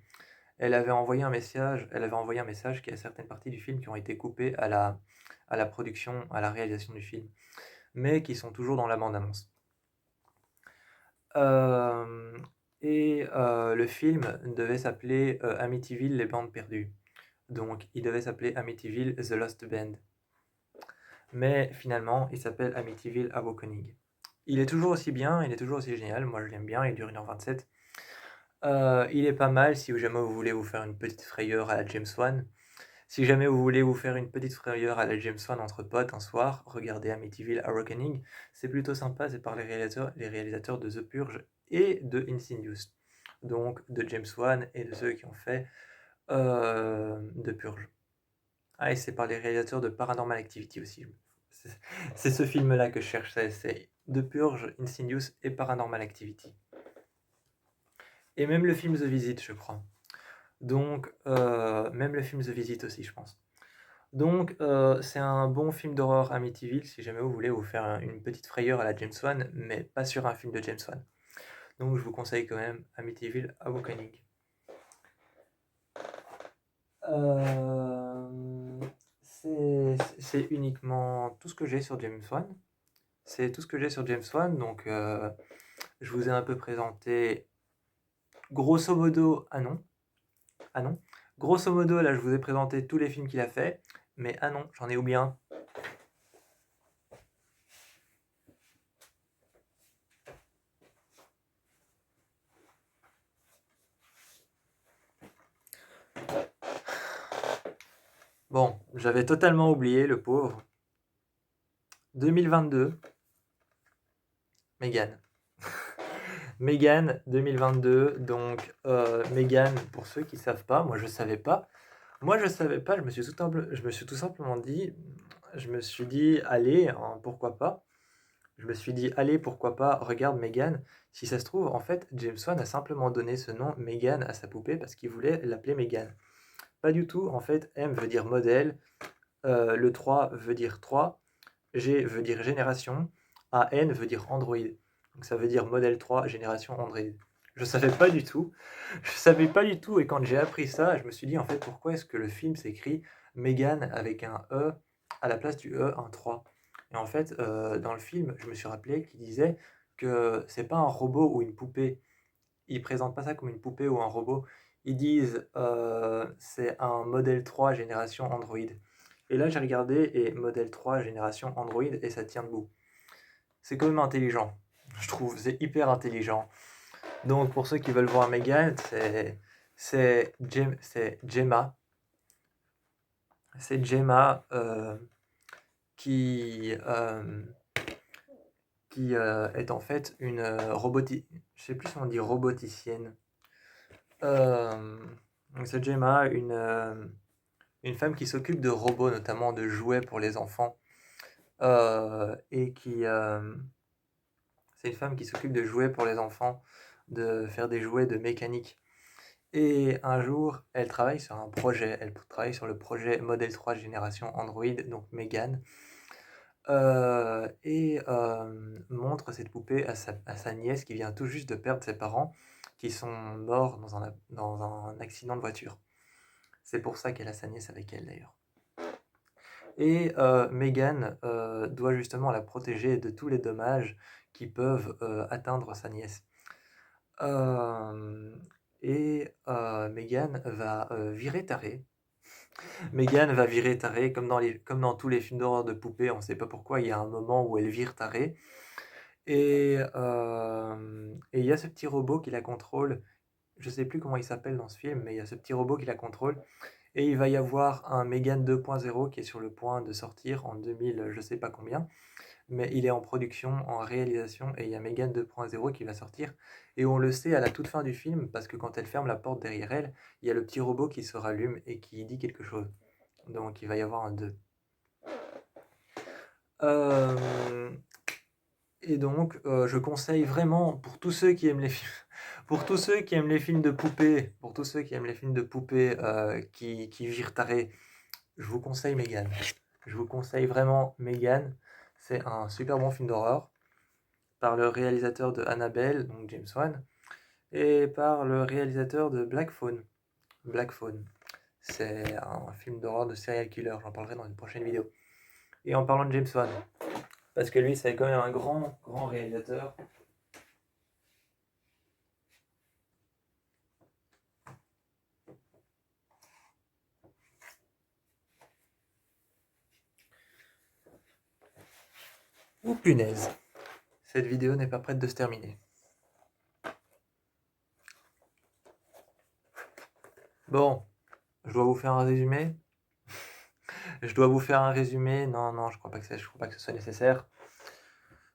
Elle avait envoyé un message qu'il y a certaines parties du film qui ont été coupées à la production, à la réalisation du film, mais qui sont toujours dans la bande-annonce. Hem le film devait s'appeler, Amityville: Les bandes perdues. Donc il devait s'appeler Amityville: The Lost Band. Mais finalement, il s'appelle Amityville: Awakening. Il est toujours aussi bien, il est toujours aussi génial, moi je l'aime bien, il dure 1h27. Il est pas mal si jamais vous voulez vous faire une petite frayeur à la James Wan. Si jamais vous voulez vous faire une petite frayeur à la James Wan entre potes un soir, regardez Amityville: Awakening. C'est plutôt sympa, c'est par les réalisateurs de The Purge et de Insidious. Donc de James Wan et de ceux qui ont fait The Purge. Ah, et c'est par les réalisateurs de Paranormal Activity aussi. C'est ce film-là que je cherche, c'est The Purge, Insidious et Paranormal Activity. Et même le film The Visit, je crois. Donc, même le film The Visit aussi, je pense. Donc, c'est un bon film d'horreur Amityville, si jamais vous voulez vous faire une petite frayeur à la James Wan, mais pas sur un film de James Wan. Donc, je vous conseille quand même Amityville: Awakening. C'est uniquement tout ce que j'ai sur James Wan. C'est tout ce que j'ai sur James Wan, donc je vous ai un peu présenté grosso modo. Ah non, ah non. Grosso modo, là, je vous ai présenté tous les films qu'il a fait, mais ah non, j'en ai oublié un. Bon, j'avais totalement oublié, le pauvre. 2022, Megan. Megan 2022, donc Megan, pour ceux qui savent pas, moi je savais pas. Moi je savais pas, je me suis tout simplement dit, je me suis dit, allez, hein, pourquoi pas. Je me suis dit, allez, pourquoi pas, regarde Megan. Si ça se trouve, en fait, James Wan a simplement donné ce nom Megan à sa poupée parce qu'il voulait l'appeler Megan. Pas du tout, en fait, M veut dire modèle, le 3 veut dire 3, G veut dire génération, AN veut dire Android. Donc ça veut dire modèle 3, génération Android. Je savais pas du tout. Je savais pas du tout et quand j'ai appris ça, je me suis dit en fait pourquoi est-ce que le film s'écrit Megan avec un E à la place du E, un 3. Et en fait, dans le film, je me suis rappelé qu'il disait que c'est pas un robot ou une poupée. Ils présentent pas ça comme une poupée ou un robot. Ils disent c'est un modèle 3 génération Android. Et là, j'ai regardé et modèle 3 génération Android et ça tient debout. C'est quand même intelligent, je trouve, c'est hyper intelligent. Donc pour ceux qui veulent voir Megan, c'est Gemma. C'est Gemma qui, est en fait une je sais plus si on dit roboticienne. Donc c'est Gemma, une femme qui s'occupe de robots, notamment de jouets pour les enfants. Et qui, c'est une femme qui s'occupe de jouets pour les enfants, de faire des jouets de mécanique. Et un jour, elle travaille sur un projet. Elle travaille sur le projet Model 3 génération Android, donc Megan, montre cette poupée à sa nièce qui vient tout juste de perdre ses parents, qui sont morts dans un accident de voiture. C'est pour ça qu'elle a sa nièce avec elle d'ailleurs. Et Megan doit justement la protéger de tous les dommages qui peuvent atteindre sa nièce. Megan va virer tarée. Megan va virer tarée, comme dans tous les films d'horreur de poupées, on ne sait pas pourquoi, il y a un moment où elle vire tarée. Et il y a ce petit robot qui la contrôle. Je ne sais plus comment il s'appelle dans ce film, mais il y a ce petit robot qui la contrôle. Et il va y avoir un Megan 2.0 qui est sur le point de sortir en 2000, je sais pas combien, mais il est en production, en réalisation, et il y a Megan 2.0 qui va sortir. Et on le sait à la toute fin du film, parce que quand elle ferme la porte derrière elle, il y a le petit robot qui se rallume et qui dit quelque chose. Donc il va y avoir un 2. Et donc, je conseille vraiment, pour tous ceux qui aiment les films, pour tous ceux qui aiment les films de poupées, pour tous ceux qui aiment les films de poupées qui virent taré, je vous conseille Megan. Je vous conseille vraiment Megan. C'est un super bon film d'horreur. par le réalisateur de Annabelle, donc James Wan, et par le réalisateur de Black Phone. Black Phone, c'est un film d'horreur de serial killer, j'en parlerai dans une prochaine vidéo. Et en parlant de James Wan, parce que lui c'est quand même un grand, grand réalisateur. Oh punaise, cette vidéo n'est pas prête de se terminer. Bon, je dois vous faire un résumé. Non, je crois pas que ce soit nécessaire.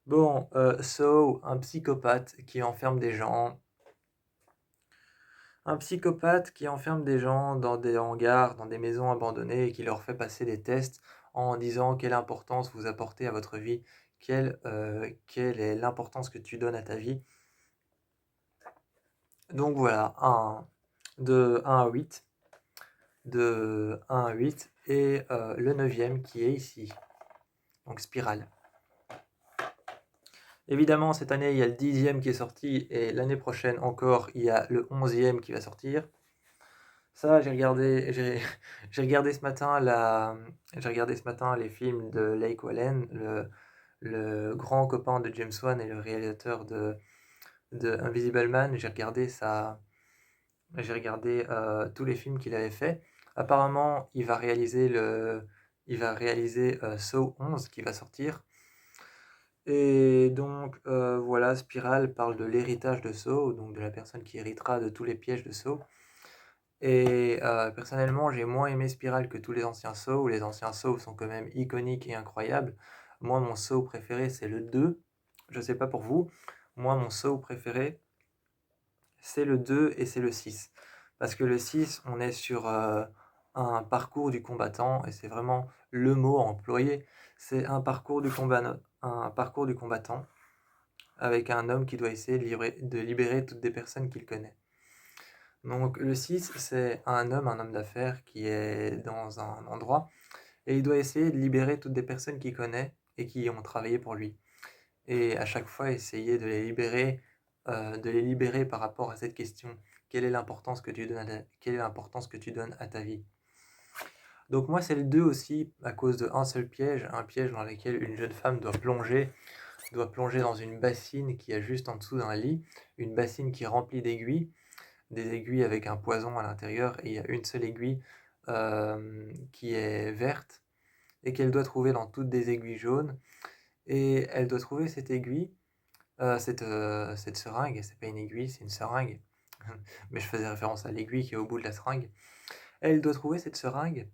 Bon, Saw, un psychopathe qui enferme des gens. Un psychopathe qui enferme des gens dans des hangars, dans des maisons abandonnées et qui leur fait passer des tests en disant quelle importance vous apportez à votre vie, quelle est l'importance que tu donnes à ta vie. Donc voilà, de 1 à 8. De 1 à 8 et le 9e qui est ici, donc Spirale. Évidemment, cette année, il y a le 10e qui est sorti et l'année prochaine encore, il y a le 11e qui va sortir. Ça, j'ai regardé ce matin les films de Lake Wallen, le grand copain de James Wan et le réalisateur de Invisible Man. J'ai regardé tous les films qu'il avait fait. Apparemment, il va réaliser Saw 11 qui va sortir. Et donc voilà, Spiral parle de l'héritage de Saw, donc de la personne qui héritera de tous les pièges de Saw. Et personnellement, j'ai moins aimé Spiral que tous les anciens Saw, où les anciens Saw sont quand même iconiques et incroyables. Moi, mon Saw préféré, c'est le 2. Je sais pas pour vous. Moi, mon Saw préféré, c'est le 2 et c'est le 6. Parce que le 6, on est sur un parcours du combattant, et c'est vraiment le mot à employer. C'est un parcours du combattant, avec un homme qui doit essayer de libérer toutes des personnes qu'il connaît. Donc le 6, c'est un homme d'affaires qui est dans un endroit, et il doit essayer de libérer toutes des personnes qu'il connaît et qui ont travaillé pour lui. Et à chaque fois, essayer de les libérer par rapport à cette question. Quelle est l'importance que tu donnes à ta vie? Donc moi, c'est le 2 aussi, à cause d'un seul piège, un piège dans lequel une jeune femme doit plonger dans une bassine qui est juste en dessous d'un lit, une bassine qui est remplie d'aiguilles, des aiguilles avec un poison à l'intérieur, et il y a une seule aiguille qui est verte, et qu'elle doit trouver dans toutes des aiguilles jaunes, et elle doit trouver cette aiguille, cette seringue, et c'est pas une aiguille, c'est une seringue, mais je faisais référence à l'aiguille qui est au bout de la seringue. Elle doit trouver cette seringue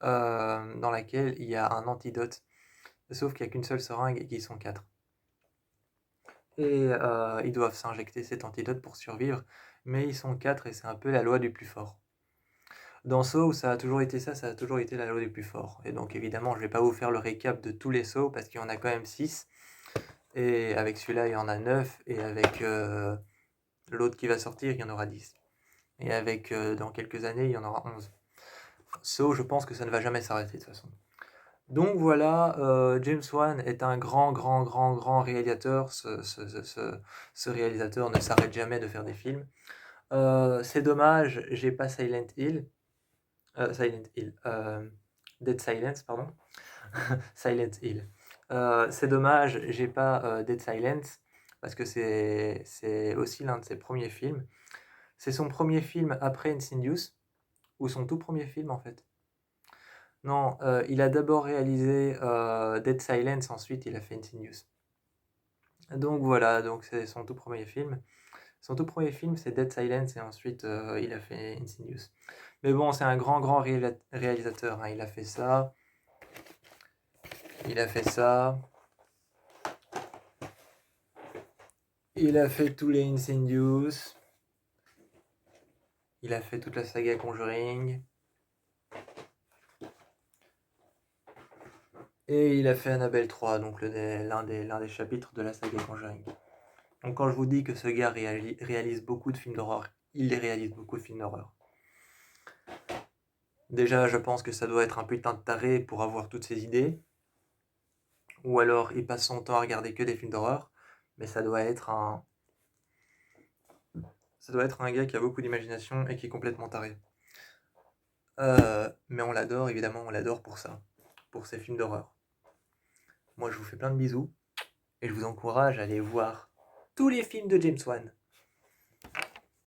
dans laquelle il y a un antidote, sauf qu'il n'y a qu'une seule seringue et qu'ils sont 4. Et ils doivent s'injecter cet antidote pour survivre, mais ils sont 4 et c'est un peu la loi du plus fort. Dans Saw, ça a toujours été la loi du plus fort. Et donc évidemment, je vais pas vous faire le récap de tous les Saw, parce qu'il y en a quand même 6. Et avec celui-là, il y en a 9. Et avec l'autre qui va sortir, il y en aura 10. Et avec dans quelques années, il y en aura 11. Saw, je pense que ça ne va jamais s'arrêter de toute façon. Donc voilà, James Wan est un grand, grand, grand, grand réalisateur. Ce réalisateur ne s'arrête jamais de faire des films. C'est dommage, j'ai pas Dead Silence, pardon. Silent Hill. C'est dommage, j'ai pas Dead Silence, parce que c'est aussi l'un de ses premiers films. C'est son premier film après Insidious, ou son tout premier film en fait. Non, il a d'abord réalisé Dead Silence, ensuite il a fait Insidious. Donc voilà, donc c'est son tout premier film. Son tout premier film, c'est Dead Silence, et ensuite il a fait Insidious. Mais bon, c'est un grand, grand réalisateur, hein. Il a fait ça. Il a fait tous les Insidious. Il a fait toute la saga Conjuring. Et il a fait Annabelle 3, donc l'un des chapitres de la saga Conjuring. Donc quand je vous dis que ce gars réalise beaucoup de films d'horreur, il les réalise beaucoup de films d'horreur. Déjà, je pense que ça doit être un putain de taré pour avoir toutes ces idées. Ou alors il passe son temps à regarder que des films d'horreur. mais ça doit être un gars qui a beaucoup d'imagination et qui est complètement taré. Mais on l'adore, évidemment, on l'adore pour ça, pour ses films d'horreur. Moi, je vous fais plein de bisous et je vous encourage à aller voir tous les films de James Wan.